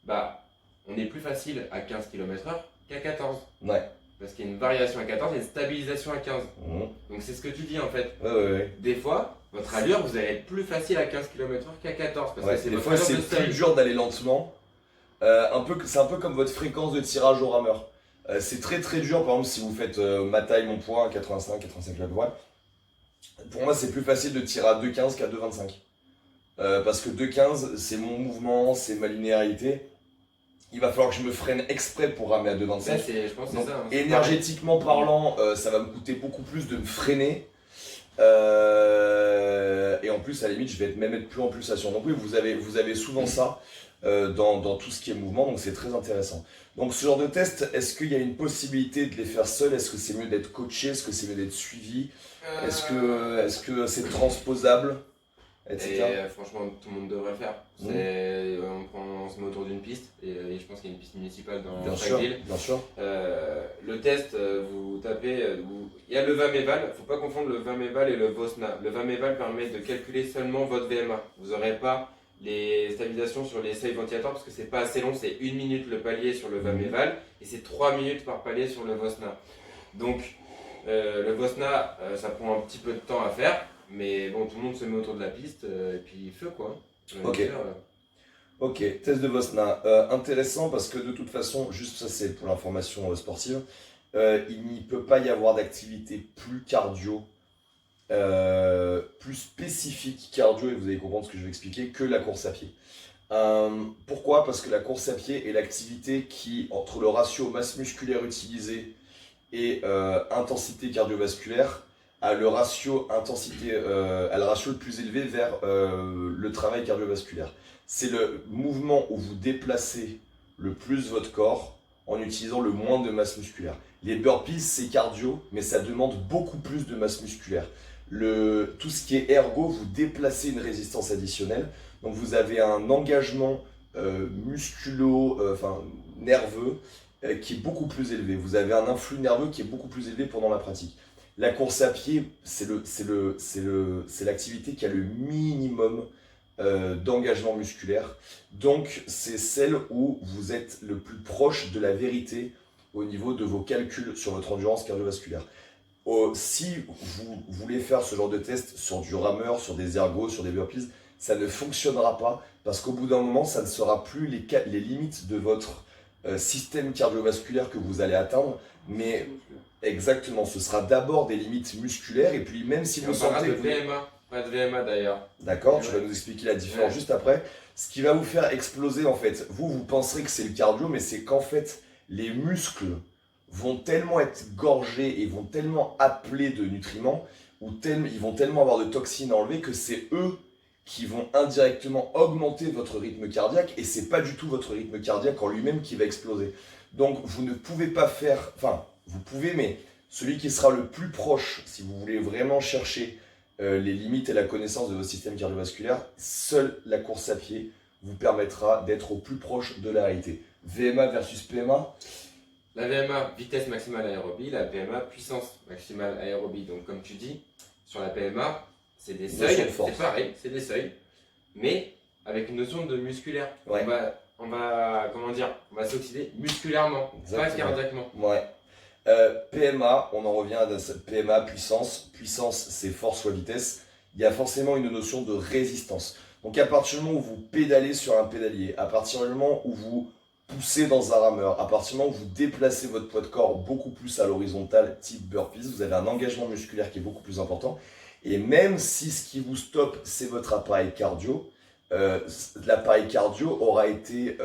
bah on est plus facile à 15 km/h qu'à 14. Ouais. Parce qu'il y a une variation à 14 et une stabilisation à 15. Mmh. Donc c'est ce que tu dis en fait. Ouais. Des fois, votre allure, vous allez être plus facile à 15 km/h qu'à 14. Parce Ouais, que c'est des votre fois, allure c'est de plus seuil. dur d'aller lentement. C'est un peu comme votre fréquence de tirage au rameur. C'est très très dur, par exemple, si vous faites ma taille, mon poids, 85 kg. Pour moi, c'est plus facile de tirer à 2,15 qu'à 2,25. Parce que 2,15, c'est mon mouvement, c'est ma linéarité. Il va falloir que je me freine exprès pour ramer à 2,25. Ça, je pense que c'est ça. Hein, Énergétiquement parlant, ça va me coûter beaucoup plus de me freiner. Et en plus, à la limite, je vais même être plus en pulsation. Donc oui, vous avez souvent ça dans tout ce qui est mouvement, donc c'est très intéressant. Donc ce genre de test, est-ce qu'il y a une possibilité de les faire seuls? Est-ce que c'est mieux d'être coaché? Est-ce que c'est mieux d'être suivi? Est-ce que c'est transposable? Etc. Et franchement, tout le monde devrait le faire. On se met autour d'une piste, et je pense qu'il y a une piste municipale dans chaque ville. Bien sûr. Le test, vous tapez, il y a le VAMEVAL, il ne faut pas confondre le VAMEVAL et le VOSNA. Le VAMEVAL permet de calculer seulement votre VMA. Vous n'aurez pas les stabilisations sur les seuils ventilatoires parce que c'est pas assez long, c'est 1 minute le palier sur le VAMEVAL et c'est 3 minutes par palier sur le VOSNA. Donc le VOSNA, ça prend un petit peu de temps à faire. Mais bon, tout le monde se met autour de la piste et puis feu quoi. Ok. Ok, test de Vosna. Intéressant parce que de toute façon, juste ça c'est pour l'information sportive, il n'y peut pas y avoir d'activité plus cardio, plus spécifique cardio, et vous allez comprendre ce que je vais expliquer, que la course à pied. Pourquoi? Parce que la course à pied est l'activité qui, entre le ratio masse musculaire utilisée et intensité cardiovasculaire, a le ratio le plus élevé vers le travail cardiovasculaire. C'est le mouvement où vous déplacez le plus votre corps en utilisant le moins de masse musculaire. Les burpees, c'est cardio, mais ça demande beaucoup plus de masse musculaire. Tout ce qui est ergo, vous déplacez une résistance additionnelle. Donc vous avez un engagement nerveux qui est beaucoup plus élevé. Vous avez un influx nerveux qui est beaucoup plus élevé pendant la pratique. La course à pied, c'est l'activité qui a le minimum d'engagement musculaire. Donc, c'est celle où vous êtes le plus proche de la vérité au niveau de vos calculs sur votre endurance cardiovasculaire. Si vous voulez faire ce genre de test sur du rameur, sur des ergos, sur des burpees, ça ne fonctionnera pas parce qu'au bout d'un moment, ça ne sera plus les limites de votre système cardiovasculaire que vous allez atteindre, mais exactement, ce sera d'abord des limites musculaires et puis même si vous sentez... Pas de VMA d'ailleurs. D'accord, tu vas nous expliquer la différence juste après. Ce qui va vous faire exploser en fait, vous penserez que c'est le cardio, mais c'est qu'en fait, les muscles vont tellement être gorgés et vont tellement appeler de nutriments, ils vont tellement avoir de toxines à enlever que c'est eux qui vont indirectement augmenter votre rythme cardiaque et c'est pas du tout votre rythme cardiaque en lui-même qui va exploser. Donc vous ne pouvez pas faire, enfin vous pouvez, mais celui qui sera le plus proche, si vous voulez vraiment chercher les limites et la connaissance de votre système cardiovasculaire, seule la course à pied vous permettra d'être au plus proche de la réalité. VMA versus PMA. La VMA, vitesse maximale aérobie, la PMA, puissance maximale aérobie. Donc comme tu dis, sur la PMA, c'est des seuils, c'est pareil, c'est des seuils, mais avec une notion de musculaire. Ouais. On va s'oxyder musculairement, pas cardiaquement. Ouais. PMA, on en revient à PMA, puissance. Puissance, c'est force fois vitesse. Il y a forcément une notion de résistance. Donc à partir du moment où vous pédalez sur un pédalier, à partir du moment où vous poussez dans un rameur, à partir du moment où vous déplacez votre poids de corps beaucoup plus à l'horizontale, type burpees, vous avez un engagement musculaire qui est beaucoup plus important. Et même si ce qui vous stoppe, c'est votre appareil cardio, l'appareil cardio aura été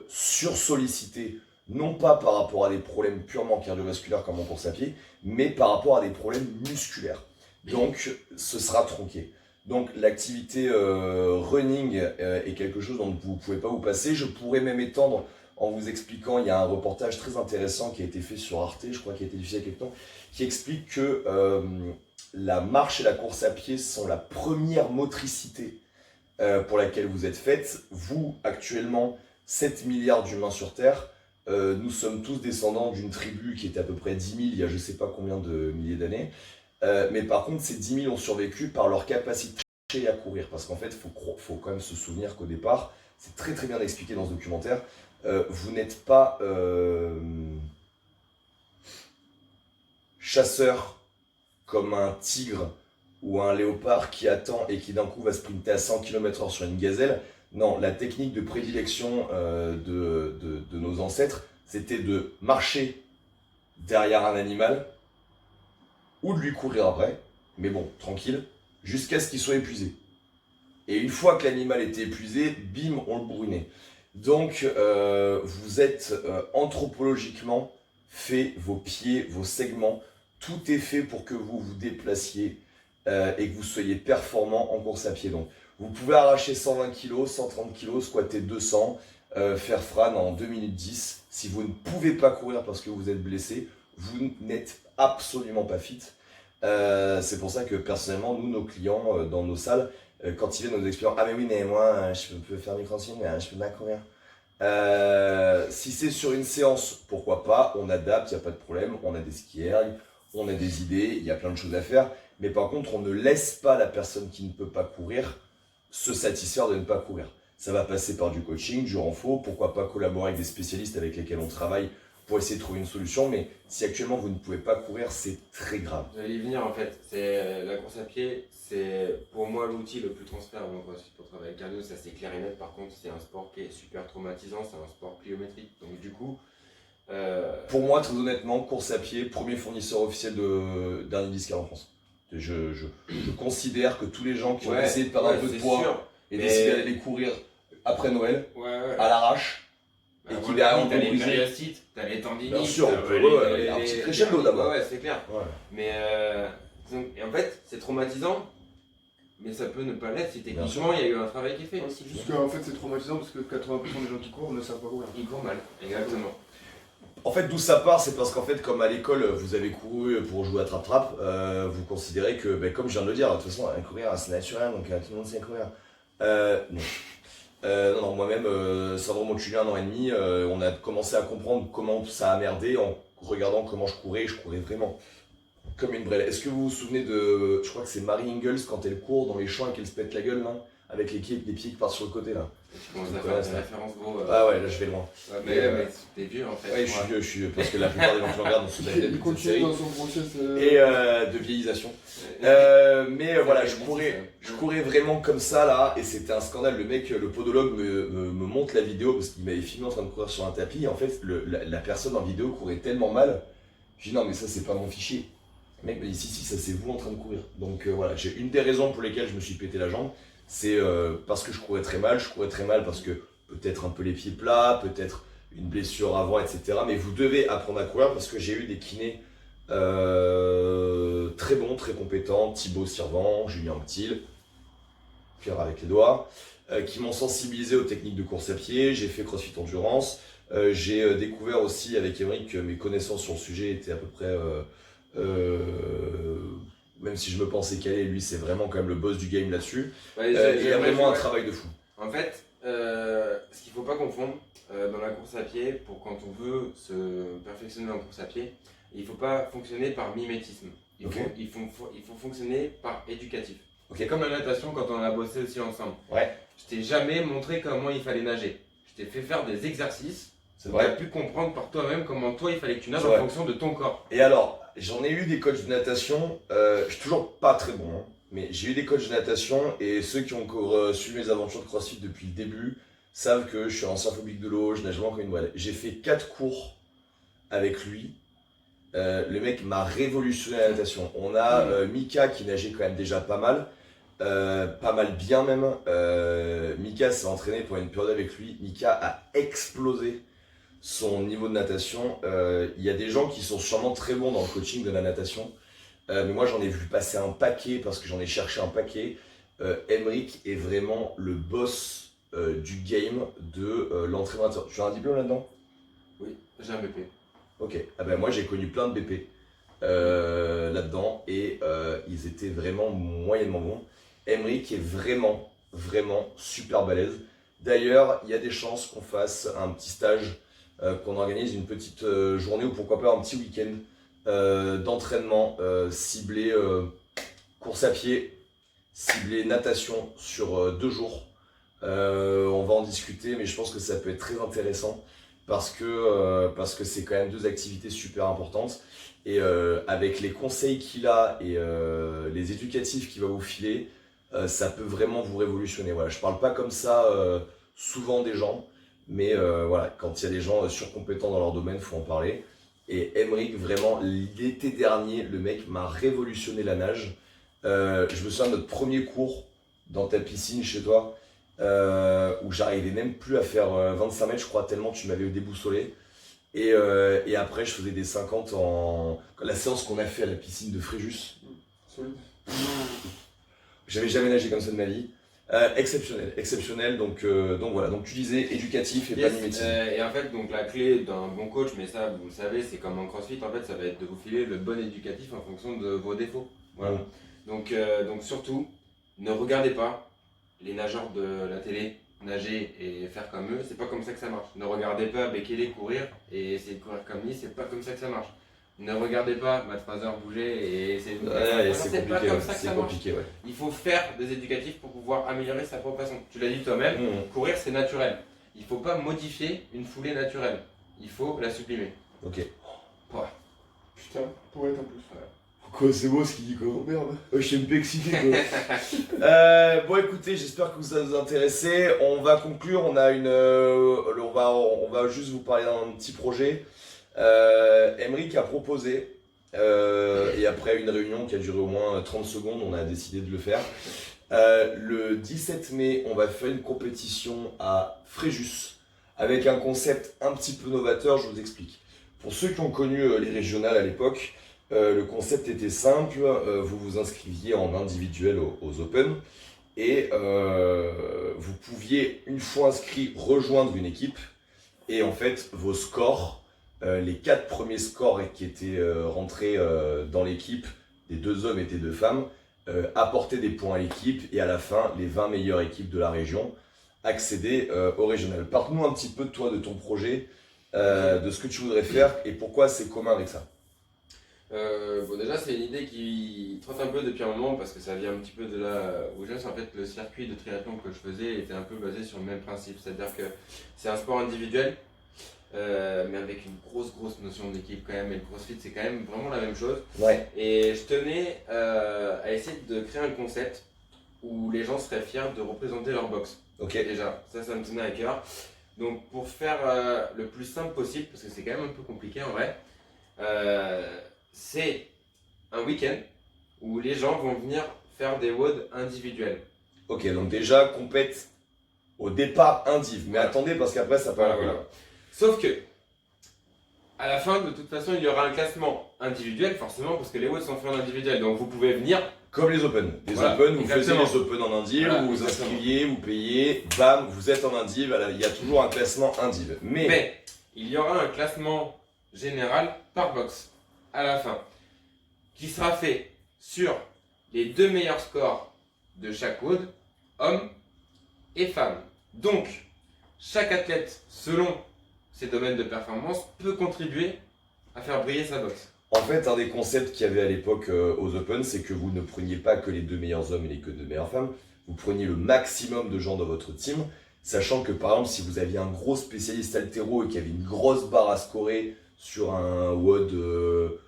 sursollicité, non pas par rapport à des problèmes purement cardiovasculaires comme en course à pied, mais par rapport à des problèmes musculaires. Donc, ce sera tronqué. Donc, l'activité running est quelque chose dont vous ne pouvez pas vous passer. Je pourrais même étendre en vous expliquant, il y a un reportage très intéressant qui a été fait sur Arte, je crois qu'il a été diffusé il y a quelque temps, qui explique que la marche et la course à pied sont la première motricité pour laquelle vous êtes faite. Vous, actuellement, 7 milliards d'humains sur Terre, nous sommes tous descendants d'une tribu qui était à peu près 10 000 il y a je ne sais pas combien de milliers d'années. Mais par contre, ces 10 000 ont survécu par leur capacité à courir. Parce qu'en fait, il faut quand même se souvenir qu'au départ, c'est très très bien expliqué dans ce documentaire, vous n'êtes pas chasseur comme un tigre ou un léopard qui attend et qui d'un coup va sprinter à 100 km/h sur une gazelle. Non, la technique de prédilection de nos ancêtres, c'était de marcher derrière un animal ou de lui courir après, mais bon, tranquille, jusqu'à ce qu'il soit épuisé. Et une fois que l'animal était épuisé, bim, on le bourrinait. Donc, vous êtes anthropologiquement fait, vos pieds, vos segments, tout est fait pour que vous vous déplaciez et que vous soyez performant en course à pied. Donc, vous pouvez arracher 120 kg, 130 kg, squatter 200, faire Fran en 2 minutes 10. Si vous ne pouvez pas courir parce que vous êtes blessé, vous n'êtes absolument pas fit. C'est pour ça que personnellement, nous, nos clients dans nos salles, quand ils viennent nous expliquer, ah mais oui, mais moi, je peux faire du crossfit, mais je peux pas courir. Si c'est sur une séance, pourquoi pas, on adapte, il n'y a pas de problème, on a des skiers, on a des idées, il y a plein de choses à faire. Mais par contre, on ne laisse pas la personne qui ne peut pas courir se satisfaire de ne pas courir. Ça va passer par du coaching, du renfort, pourquoi pas collaborer avec des spécialistes avec lesquels on travaille pour essayer de trouver une solution. Mais si actuellement vous ne pouvez pas courir, c'est très grave. J'allais y venir en fait. C'est la course à pied, c'est pour moi l'outil le plus transférable pour travailler le cardio, ça c'est clair et net. Par contre, c'est un sport qui est super traumatisant, c'est un sport pliométrique. Donc du coup, pour moi, très honnêtement, course à pied, premier fournisseur officiel de dernier disquaire en France. Je considère que tous les gens qui ont essayé de perdre un peu de poids et décidé d'aller courir après Noël, à l'arrache, bah, et qui derrière ont t'as les brisé. périostites, t'as les tendinites, Bien sûr, il y a un petit crescendo d'abord. Ouais, c'est clair. Ouais. Mais et en fait, c'est traumatisant, mais ça peut ne pas l'être si techniquement il y a eu un travail qui est fait. C'est juste qu'en fait c'est traumatisant parce que 80% des gens qui courent ne savent pas courir. Ils courent mal, exactement. En fait, d'où ça part, c'est parce qu'en fait, comme à l'école, vous avez couru pour jouer à trap-trap, vous considérez que, comme je viens de le dire, de toute façon, courir, c'est naturel, donc tout le monde sait courir. Non. Non, moi-même, syndrome otulien, 1 an et demi, on a commencé à comprendre comment ça a merdé en regardant comment je courais vraiment comme une brêle. Est-ce que vous vous souvenez de, je crois que c'est Mary Ingalls quand elle court dans les champs et qu'elle se pète la gueule là, avec les pieds qui partent sur le côté là. Tu commences à faire des références gros. Ah ouais, là je vais loin. Ouais, mais t'es vieux en fait. Ouais, je suis vieux, parce que la plupart des gens qui me regardent sont Il cette continue série. dans son process. Et de vieillisation. Mais voilà, je courais vraiment comme ça là, et c'était un scandale. Le mec, le podologue me montre la vidéo parce qu'il m'avait filmé en train de courir sur un tapis. Et en fait, la personne en vidéo courait tellement mal. Je dis non, mais ça c'est pas mon fichier. Le mec m'a dit si, ça c'est vous en train de courir. Donc voilà, j'ai une des raisons pour lesquelles je me suis pété la jambe, c'est parce que je courais très mal. Je courais très mal parce que peut-être un peu les pieds plats, peut-être une blessure avant, etc. Mais vous devez apprendre à courir parce que j'ai eu des kinés très bons, très compétents, Thibaut Sirvent, Julien Anctil, cœur avec les doigts, qui m'ont sensibilisé aux techniques de course à pied. J'ai fait CrossFit Endurance. J'ai découvert aussi avec Émeric que mes connaissances sur le sujet étaient à peu près... même si je me pensais calé, lui c'est vraiment quand même le boss du game là-dessus. Ouais, il y a vraiment un travail de fou. En fait, ce qu'il ne faut pas confondre dans la course à pied, pour quand on veut se perfectionner en course à pied, il ne faut pas fonctionner par mimétisme. Il faut fonctionner par éducatif. C'est comme la natation quand on a bossé aussi ensemble. Ouais. Je t'ai jamais montré comment il fallait nager. Je t'ai fait faire des exercices. C'est Tu as vrai. pu comprendre par toi-même comment toi il fallait que tu nages C'est en vrai. fonction de ton corps. Et alors, j'en ai eu des coachs de natation, je suis toujours pas très bon, hein, mais j'ai eu des coachs de natation et ceux qui ont suivi mes aventures de CrossFit depuis le début savent que je suis ancien phobique de l'eau, je nage vraiment comme une voile. J'ai fait 4 cours avec lui. Le mec m'a révolutionné la natation. On a Mika qui nageait quand même déjà pas mal. pas mal bien même. Mika s'est entraîné pour une période avec lui. Mika a explosé son niveau de natation. Il y a des gens qui sont sûrement très bons dans le coaching de la natation. Mais moi j'en ai vu passer un paquet parce que j'en ai cherché un paquet. Emric est vraiment le boss du game de l'entraînement. Tu as un diplôme là-dedans? Oui, j'ai un BP. Ok, ah ben moi j'ai connu plein de BP là-dedans et ils étaient vraiment moyennement bons. Emric est vraiment, vraiment super balèze. D'ailleurs, il y a des chances qu'on fasse un petit stage, qu'on organise une petite journée ou pourquoi pas un petit week-end d'entraînement ciblé course à pied, ciblé natation sur 2 jours. On va en discuter, mais je pense que ça peut être très intéressant parce que c'est quand même 2 activités super importantes. Et avec les conseils qu'il a et les éducatifs qu'il va vous filer, ça peut vraiment vous révolutionner. Voilà, je parle pas comme ça souvent des gens, mais voilà, quand il y a des gens surcompétents dans leur domaine, il faut en parler. Et Emric, vraiment, l'été dernier, le mec m'a révolutionné la nage. Je me souviens de notre premier cours dans ta piscine chez toi, où j'arrivais même plus à faire 25 mètres, je crois, tellement tu m'avais déboussolé. Et après, je faisais des 50 en. La séance qu'on a fait à la piscine de Fréjus. Solide. J'avais jamais nagé comme ça de ma vie. Exceptionnel, exceptionnel. Donc voilà, donc tu disais éducatif et pas mimétique. Et en fait, donc la clé d'un bon coach, mais ça vous le savez, c'est comme en CrossFit, en fait, ça va être de vous filer le bon éducatif en fonction de vos défauts. Voilà. Donc surtout, ne regardez pas les nageurs de la télé nager et faire comme eux, c'est pas comme ça que ça marche. Ne regardez pas Bekele courir et essayer de courir comme lui, c'est pas comme ça que ça marche. Ne regardez pas Matt Fraser bouger et essayer de Ouais, c'est pas comme ça que ça marche. compliqué, ouais. Il faut faire des éducatifs pour pouvoir améliorer sa propre façon. Tu l'as dit toi-même, courir c'est naturel. Il faut pas modifier une foulée naturelle. Il faut la sublimer. Ok. Ouais. Putain, poète en plus. Quoi, c'est beau ce qu'il dit quoi. Oh merde. Je suis un peu excité quoi. Bon écoutez, j'espère que ça vous a intéressé. On va conclure, on a une. On va juste vous parler d'un petit projet. Emric a proposé, et après une réunion qui a duré au moins 30 secondes, on a décidé de le faire. Le 17 mai, on va faire une compétition à Fréjus avec un concept un petit peu novateur, je vous explique. Pour ceux qui ont connu les régionales à l'époque, le concept était simple, vous vous inscriviez en individuel aux Open et vous pouviez, une fois inscrit, rejoindre une équipe et en fait vos scores, les 4 premiers scores qui étaient rentrés dans l'équipe, des 2 hommes et des 2 femmes, apportaient des points à l'équipe et à la fin, les 20 meilleures équipes de la région accédaient au régional. Parle-nous un petit peu de toi, de ton projet, de ce que tu voudrais faire et pourquoi c'est commun avec ça. Bon déjà c'est une idée qui trotte un peu depuis un moment parce que ça vient un petit peu de là où je suis. En fait le circuit de triathlon que je faisais était un peu basé sur le même principe, c'est-à-dire que c'est un sport individuel mais avec une grosse notion d'équipe quand même, et le CrossFit c'est quand même vraiment la même chose. Ouais. Et je tenais à essayer de créer un concept où les gens seraient fiers de représenter leur box. Ok. Déjà, ça me tenait à cœur. Donc pour faire le plus simple possible, parce que c'est quand même un peu compliqué en vrai, c'est un week-end où les gens vont venir faire des WOD individuels. Ok, donc déjà, compète au départ indiv. Mais Voilà. attendez, parce qu'après, ça peut aller. Voilà. Sauf que, à la fin, de toute façon, il y aura un classement individuel, forcément, parce que les WOD sont faits en individuel. Donc vous pouvez venir. Comme les Open. Les Voilà, Open, vous exactement. faisiez les Open en indiv, Voilà, vous vous exactement. inscriviez, vous payez, bam, vous êtes en indiv. Voilà, il y a toujours un classement indiv. Mais il y aura un classement général par box à la fin, qui sera fait sur les 2 meilleurs scores de chaque WOD, hommes et femmes. Donc, chaque athlète, selon ses domaines de performance, peut contribuer à faire briller sa boxe. En fait, un des concepts qu'il y avait à l'époque aux Open, c'est que vous ne preniez pas que les 2 meilleurs hommes et les 2 meilleures femmes, vous preniez le maximum de gens dans votre team, sachant que par exemple, si vous aviez un gros spécialiste haltéro et qu'il y avait une grosse barre à scorer sur un WOD,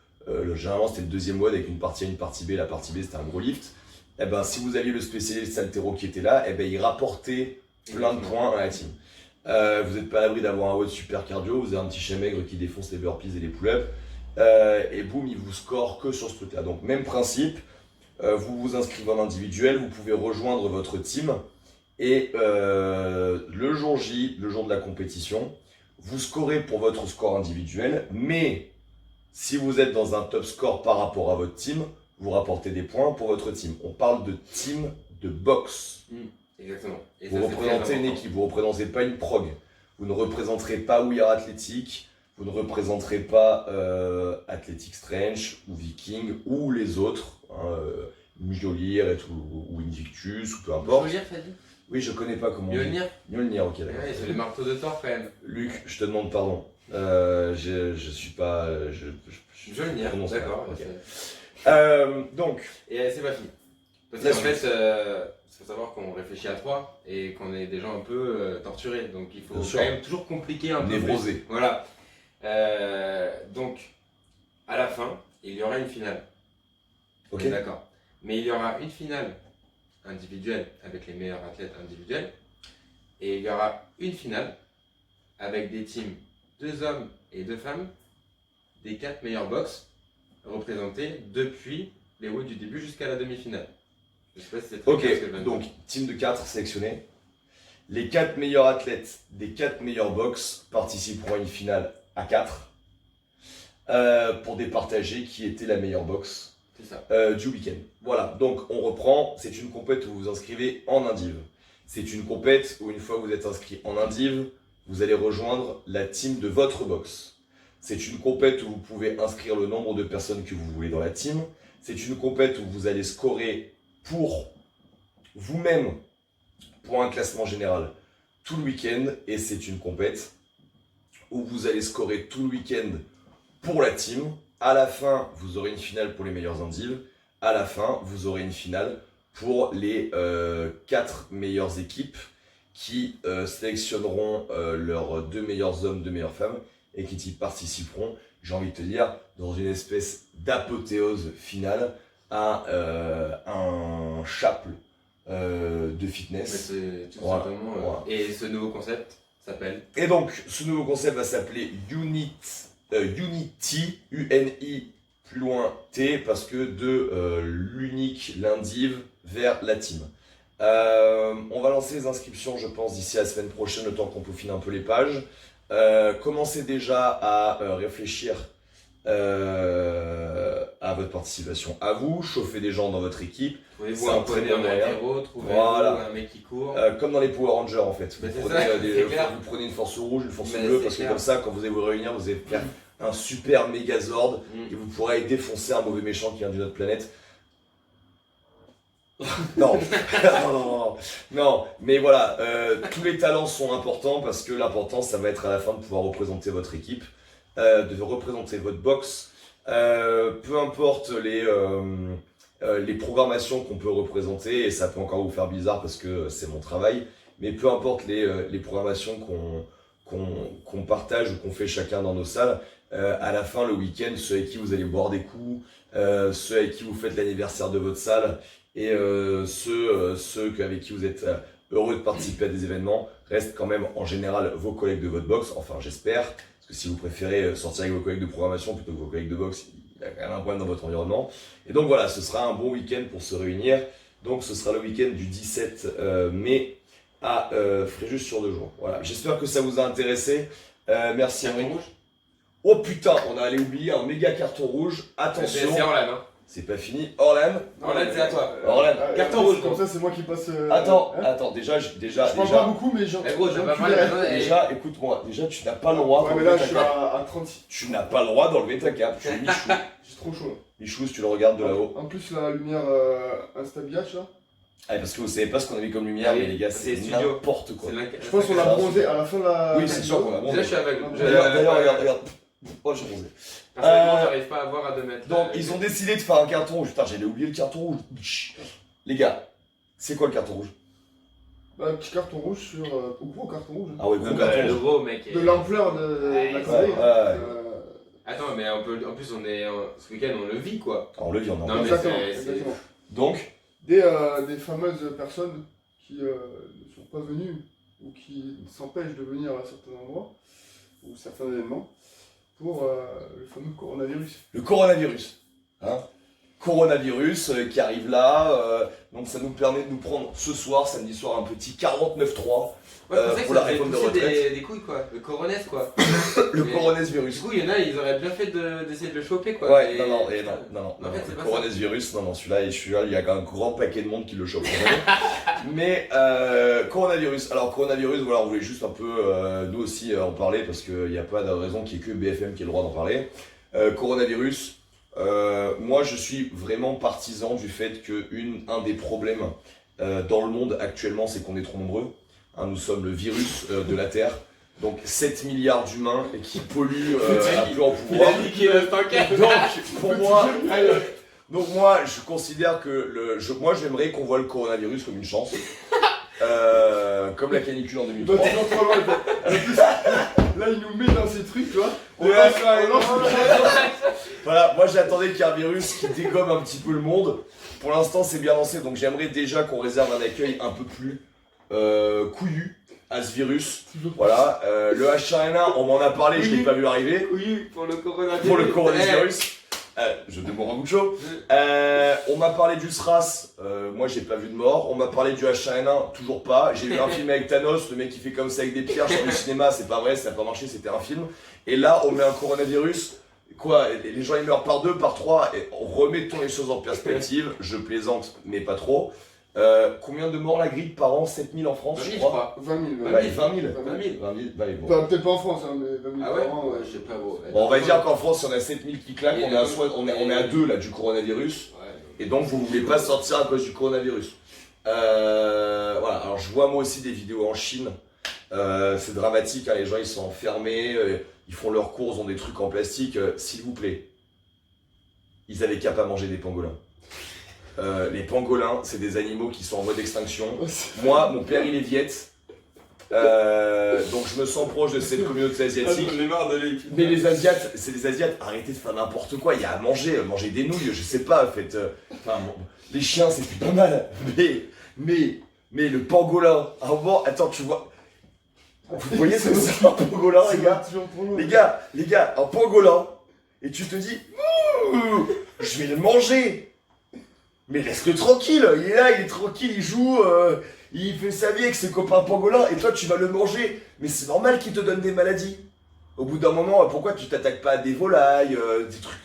généralement c'était le 2e WOD avec une partie A, une partie B, la partie B c'était un gros lift, et ben si vous aviez le spécialiste haltéro qui était là, et ben il rapportait plein de points à la team. Vous n'êtes pas à l'abri d'avoir un WOD super cardio, vous avez un petit chien maigre qui défonce les burpees et les pull-ups, et boum, il vous score que sur ce truc-là. Donc même principe, Vous vous inscrivez en individuel, vous pouvez rejoindre votre team. Et le jour J, le jour de la compétition, vous scorez pour votre score individuel, mais si vous êtes dans un top score par rapport à votre team, vous rapportez des points pour votre team. On parle de team de boxe. Exactement. Et Vous ça, c'est représentez très une important. équipe, vous ne représentez pas une prog. Vous ne représenterez pas We Are Athletic, vous ne représenterez pas Athletic Strange ou Viking ou les autres, Mjolnir ou Invictus ou peu importe. Mjolnir, t'as dit Oui, je connais pas comment on dit. Mjolnir. Mjolnir, ok, d'accord. Ouais, c'est les marteaux de Thor quand même. Luc, je te demande pardon. Je suis pas. Mjolnir, prononce pas. d'accord. Ok. ok. Donc, Et c'est pas fini. Parce La qu'en suite. fait, il faut savoir qu'on réfléchit à trois et qu'on est des gens un peu torturés. Donc il faut Bien quand sûr. même toujours compliquer un peu. Névrosé. Plus. Voilà. Donc, à la fin, il y aura une finale. ok. On est d'accord. Mais il y aura une finale individuelle avec les meilleurs athlètes individuels. Et il y aura une finale avec des teams 2 hommes et 2 femmes des 4 meilleurs box représentés depuis les routes du début jusqu'à la demi-finale. Je sais pas si c'est très clair ce que je viens Ok, de donc dire. team de 4 sélectionnés. Les 4 meilleurs athlètes des 4 meilleurs box participeront à une finale à 4 pour départager qui était la meilleure box C'est ça. du week-end. Voilà, donc on reprend. C'est une compète où vous vous inscrivez en indiv. C'est une compète où une fois que vous êtes inscrit en indiv, vous allez rejoindre la team de votre box. C'est une compète où vous pouvez inscrire le nombre de personnes que vous voulez dans la team. C'est une compète où vous allez scorer pour vous-même pour un classement général tout le week-end. Et c'est une compète où vous allez scorer tout le week-end pour la team. À la fin, vous aurez une finale pour les meilleurs indives. À la fin, vous aurez une finale pour les 4 meilleures équipes qui sélectionneront leurs 2 meilleurs hommes, 2 meilleures femmes et qui y participeront, j'ai envie de te dire, dans une espèce d'apothéose finale à un chapeau de Mais fitness. c'est tout Voilà, simplement. voilà. Et ce nouveau concept s'appelle. Et donc, ce nouveau concept va s'appeler Unity, U-N-I, plus loin T, parce que de l'unique, l'indiv, vers la team. On va lancer les inscriptions, je pense, d'ici la semaine prochaine, le temps qu'on peaufine un peu les pages. Commencez déjà à réfléchir à votre participation à vous, chauffez des gens dans votre équipe. Trouvez-vous C'est un un très poney bon en moyen. altéro, trouvez-vous Voilà. un mec qui court. Comme dans les Power Rangers en fait. Mais Vous c'est prenez, ça, c'est clair. vous prenez une force rouge, une force Mais bleue, c'est parce que clair. comme ça, quand vous allez vous réunir, vous allez faire un super mégazord Mm. et vous pourrez défoncer un mauvais méchant qui vient d'une autre planète. Non. Non, mais voilà, tous les talents sont importants parce que l'important ça va être à la fin de pouvoir représenter votre équipe, de représenter votre box, peu importe les programmations qu'on peut représenter, et ça peut encore vous faire bizarre parce que c'est mon travail, mais peu importe les programmations qu'on partage ou qu'on fait chacun dans nos salles, à la fin le week-end, ceux avec qui vous allez boire des coups, ceux avec qui vous faites l'anniversaire de votre salle, et ceux avec qui vous êtes heureux de participer à des événements restent quand même en général vos collègues de votre box, enfin j'espère, parce que si vous préférez sortir avec vos collègues de programmation plutôt que vos collègues de box, il y a quand même un problème dans votre environnement. Et donc voilà, ce sera un bon week-end pour se réunir. Donc ce sera le week-end du 17 mai à Fréjus sur 2 jours. Voilà, j'espère que ça vous a intéressé. Merci à Carton vous. rouge. Oh putain, on a allé oublier un méga carton rouge. Attention, C'est Orlan, hein. c'est pas fini. Orlan. Orlan, c'est à toi. Orlan. Carton rouge, Comme quoi. ça, c'est moi qui passe. Attends, hein. attends, déjà, Je parle pas beaucoup, mais j'en. Eh gros, j'ai pas j'enculerai. parlé maintenant. déjà, écoute-moi, déjà, tu n'as pas le droit Ouais, mais d'enlever là, ta je suis cape. à 36. Tu n'as pas le droit d'enlever ta cape. Tu es Michou. J'ai trop chaud. Michou, si tu le regardes de là-haut. En plus, la lumière Instabiach là. Ah, parce que vous savez pas ce qu'on a mis comme lumière, mais les gars, C'est c'est studio. n'importe quoi. Je pense qu'on a bronzé à la fin de la. Oui, c'est sûr qu'on a Déjà, je bronzé. suis aveugle. D'ailleurs, regarde. Oh, j'ai bronzé. Personnellement, j'arrive pas à voir à 2 mètres. Donc, ils ont décidé de faire un carton rouge. Putain, j'allais oublier le carton rouge. Les gars, c'est quoi le carton rouge? Un petit carton rouge sur. Au gros carton rouge. Ah ouais, gros Le carton rouge. gros mec. De l'ampleur de Ouais, la ouais, connerie. ouais. Attends, mais en plus, ce week-end, on le vit quoi. Ah, on le vit, on en Non, parle. mais Exactement. c'est- exactement. Donc, Des fameuses personnes qui ne sont pas venues ou qui s'empêchent de venir à certains endroits ou certains événements pour le fameux coronavirus. le coronavirus. Hein? coronavirus qui arrive là. Donc ça nous permet de nous prendre ce soir, samedi soir, un petit 49.3 pour la réforme de retraite. Des couilles quoi, le coronesse quoi. Le Mais- coronavirus. Du coup, il y en a, ils auraient bien fait d'essayer de le choper quoi. Ouais, Et- non, En fait, c'est le pas coronavirus, non, celui-là, il y a un grand paquet de monde qui le chope. Mais coronavirus, alors coronavirus, voilà, on voulait juste un peu, nous aussi, en parler parce qu'il n'y a pas de raison qu'il n'y ait que BFM qui ait le droit d'en parler. Coronavirus, moi je suis vraiment partisan du fait que un des problèmes dans le monde actuellement, c'est qu'on est trop nombreux. Hein, nous sommes le virus de la Terre. Donc 7 milliards d'humains qui polluent un peu en pouvoir. Il a dit qu'il reste en quatre. Donc pour moi, je considère que moi j'aimerais qu'on voit le coronavirus comme une chance. Comme la canicule en Bah, 2003. t'es pas trop loin. En plus, là, il nous met dans ces trucs, tu vois. On lance Voilà, moi j'attendais qu'il y ait un virus qui dégomme un petit peu le monde. Pour l'instant c'est bien lancé, donc j'aimerais déjà qu'on réserve un accueil un peu plus couillu à ce virus. Voilà, le H1N1, on m'en a parlé, je l'ai pas vu arriver. Oui, pour le coronavirus. Pour le coronavirus. Je démords un bout de chaud. On m'a parlé du SRAS, moi j'ai pas vu de mort. On m'a parlé du H1N1, toujours pas. J'ai vu un film avec Thanos, le mec qui fait comme ça avec des pierres sur le cinéma, c'est pas vrai, ça n'a pas marché, c'était un film. Et là on met un coronavirus, quoi, les gens ils meurent par 2, par 3, et remettons les choses en perspective, je plaisante, mais pas trop. Combien de morts la grippe par an? 7000 en France, 20 je 000, crois. 20 000. Ouais, 20 000. 20 000. 20 000, bon. Enfin, peut-être pas en France, hein, mais 20 000 Ah ouais, par an. ouais, je sais pas gros. Bon, on va dire qu'en France, on a 7000 qui claquent, on est à 2 là du coronavirus. Ouais. Et donc vous voulez pas sortir à cause du coronavirus. Voilà, alors je vois moi aussi des vidéos en Chine. C'est dramatique, hein, les gens ils sont enfermés, ils font leurs courses dans des trucs en plastique. S'il vous plaît, ils avaient qu'à pas manger des pangolins. Les pangolins, c'est des animaux qui sont en voie d'extinction. Moi, mon père il est viette. Donc je me sens proche de cette communauté asiatique. J'en ai marre de les Mais les Asiates, c'est des Asiates, arrêtez de faire n'importe quoi, il y a à manger, manger des nouilles, je sais pas, faites... Enfin, bon, les chiens c'est plus pas mal, mais le pangolin, à un moment, attends, tu vois... Vous voyez ce que c'est un pangolin, les gars? Les gars, un pangolin, et tu te dis, ouh, je vais le manger. Mais laisse-le tranquille, il est là, il est tranquille, il joue, il fait sa vie avec ses copains pangolins, et toi tu vas le manger. Mais c'est normal qu'il te donne des maladies. Au bout d'un moment, pourquoi tu t'attaques pas à des volailles, des trucs,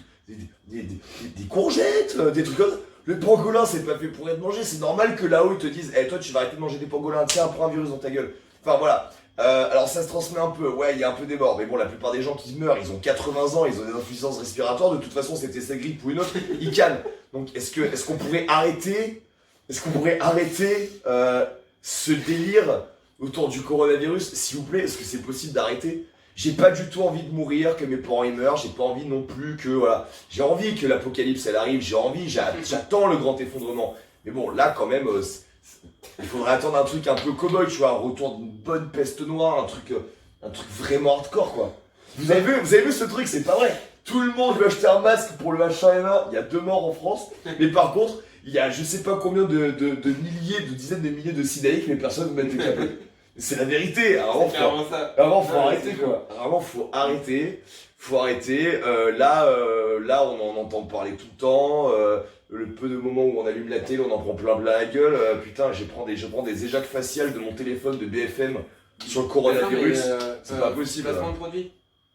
des courgettes, des trucs comme ça? Le pangolin c'est pas fait pour être mangé, c'est normal que là-haut ils te disent, toi tu vas arrêter de manger des pangolins, tiens, prends un virus dans ta gueule. Enfin voilà. Alors ça se transmet un peu, ouais, il y a un peu des morts, mais bon, la plupart des gens qui meurent, ils ont 80 ans, ils ont des insuffisances respiratoires, de toute façon c'était sa grippe ou une autre, ils calment. Donc est-ce qu'on pourrait arrêter ce délire autour du coronavirus, s'il vous plaît? Est-ce que c'est possible d'arrêter? J'ai pas du tout envie de mourir, que mes parents ils meurent, j'ai pas envie non plus que, voilà, j'ai envie que l'apocalypse elle arrive, j'attends le grand effondrement. Mais bon, là quand même, il faudrait attendre un truc un peu cow-boy, tu vois, un retour d'une bonne peste noire, un truc vraiment hardcore quoi. Vous avez vu ce truc, c'est pas vrai. Tout le monde veut acheter un masque pour le H1N1, il y a 2 morts en France, mais par contre, il y a je sais pas combien de dizaines de milliers de sidaïques, mais personne ne met le capot. C'est la vérité, Vraiment ça. faut arrêter quoi. Vraiment, faut arrêter. Là, on en entend parler tout le temps. Le peu de moments où on allume la télé, on en prend plein la gueule. Putain, je prends des éjacs faciales de mon téléphone de BFM sur le coronavirus. C'est pas possible. Placement de produit.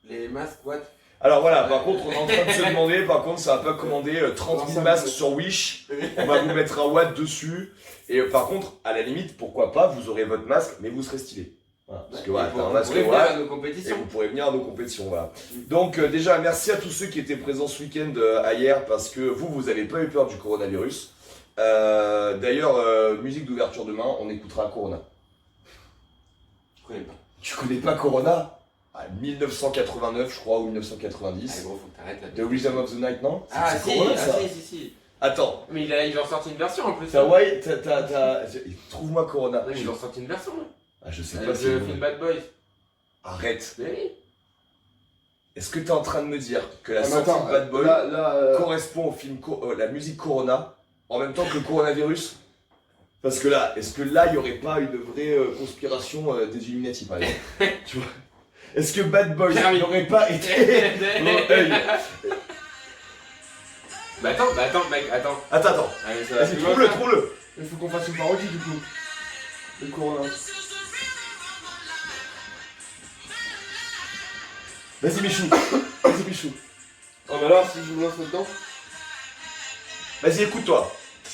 Les masques, what? Alors voilà, par contre, on est en train de se demander, ça va pas commander 30 000 masques sur Wish. On va vous mettre un watt dessus. Et par contre, à la limite, pourquoi pas, vous aurez votre masque, mais vous serez stylé. Voilà, parce que voilà, t'as un masque venir voilà, à nos et compétitions. vous pourrez venir à nos compétitions. Voilà. Donc déjà, merci à tous ceux qui étaient présents ce week-end à hier, parce que vous avez pas eu peur du coronavirus. D'ailleurs, musique d'ouverture demain, on écoutera Corona. Je connais pas. Tu connais pas Corona? 1989, je crois, ou 1990. Ah gros, faut que t'arrêtes là. The Rhythm of the Night, non? Ah C'est si, Corona, ça. si. Attends, Mais ils ont ressorti une version en plus. trouve-moi Corona. Ouais, ils ont ressorti une version là. Ah, je sais Le pas si... film Bad Boys. Arrête. Mais oui. Est-ce que t'es en train de me dire que la Ah, mais sortie attends, de Bad Boy là, correspond au film, la musique Corona, en même temps que le coronavirus? Parce que là, est-ce que là, il n'y aurait pas une vraie conspiration des Illuminati, par exemple? Tu vois? Est-ce que Bad Boy n'aurait pas été... Bah attends, mec, attends. Attends. Allez, ça va Vas-y, plus loin, trouve-le, ça. trouve-le. Il faut qu'on fasse une parodie du coup. Le Corona. Vas-y, Michou. Vas-y, Michou. Oh bah là, si je me lance là-dedans, Vas-y, écoute-toi. je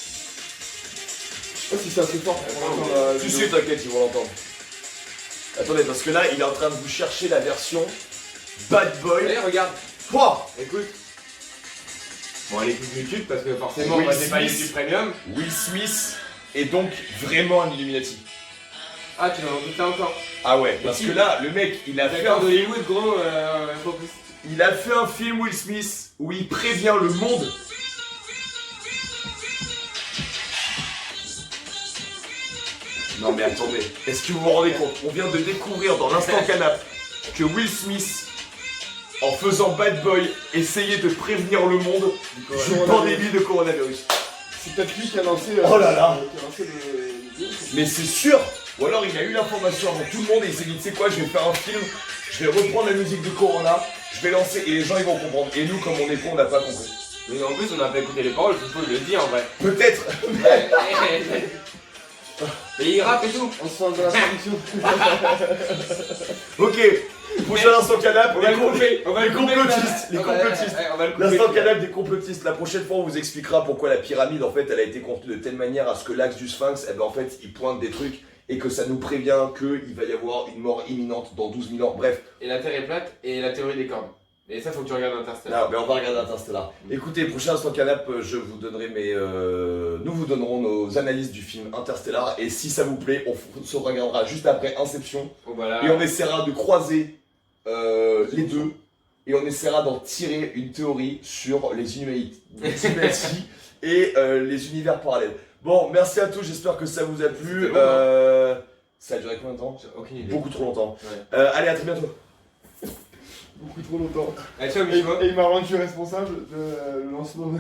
sais pas si c'est assez fort pour entendre la Tu vidéo. sais, t'inquiète, ils vont l'entendre. Attendez, parce que là, il est en train de vous chercher la version Bad Boy. Allez, regarde, Quoi? écoute. Bon, elle écoute YouTube parce que forcément, Will moi j'ai pas Smith. YouTube Premium. Will Smith est donc vraiment un Illuminati. Ah, tu vas en douter encore. Ah ouais, Et parce si- que là, le mec, il a fait D'accord un d'Hollywood, gros, faut plus. Il a fait un film, Will Smith, où il prévient le monde. Non mais attendez, est-ce que vous vous rendez compte? On vient de découvrir dans l'instant canap que Will Smith, en faisant Bad Boy, essayait de prévenir le monde d'une pandémie de coronavirus. C'est peut-être lui qui a lancé. Oh là là. Qui a lancé le. Mais c'est sûr. Ou alors il a eu l'information avant tout le monde et il s'est dit, tu sais quoi, je vais faire un film, je vais reprendre la musique de Corona, je vais lancer et les gens ils vont comprendre. Et nous, comme on est cons, on n'a pas compris. Mais en plus, on n'a pas écouté les paroles, il faut le dire en vrai. Peut-être. Mais il rappe et tout. On se sent dans la solution. Ok, prochain instant canap, On va le couper. On va les le couper. complotistes, les complotistes. On va le couper. L'instant canap des complotistes. La prochaine fois, on vous expliquera pourquoi la pyramide, en fait, elle a été construite de telle manière à ce que l'axe du sphinx, eh ben, en fait, il pointe des trucs et que ça nous prévient qu'il va y avoir une mort imminente dans 12 000 ans. Bref, Et la Terre est plate et la théorie des cordes. Et ça, faut que tu regardes Interstellar. là, mais on va regarder Interstellar. Écoutez, prochain instant canap, je vous donnerai nous vous donnerons nos analyses du film Interstellar. Et si ça vous plaît, on se regardera juste après Inception. Oh bah là. Et on essaiera de croiser les deux. Et on essaiera d'en tirer une théorie sur les Illuminati et les univers parallèles. Bon, merci à tous, j'espère que ça vous a plu. C'était long, hein. Ça a duré combien de temps? J'ai aucune idée. Beaucoup trop longtemps. Ouais. Allez, à très bientôt. Beaucoup trop longtemps. Allez, ciao, Et, Michou. et il m'a rendu responsable de le lancement.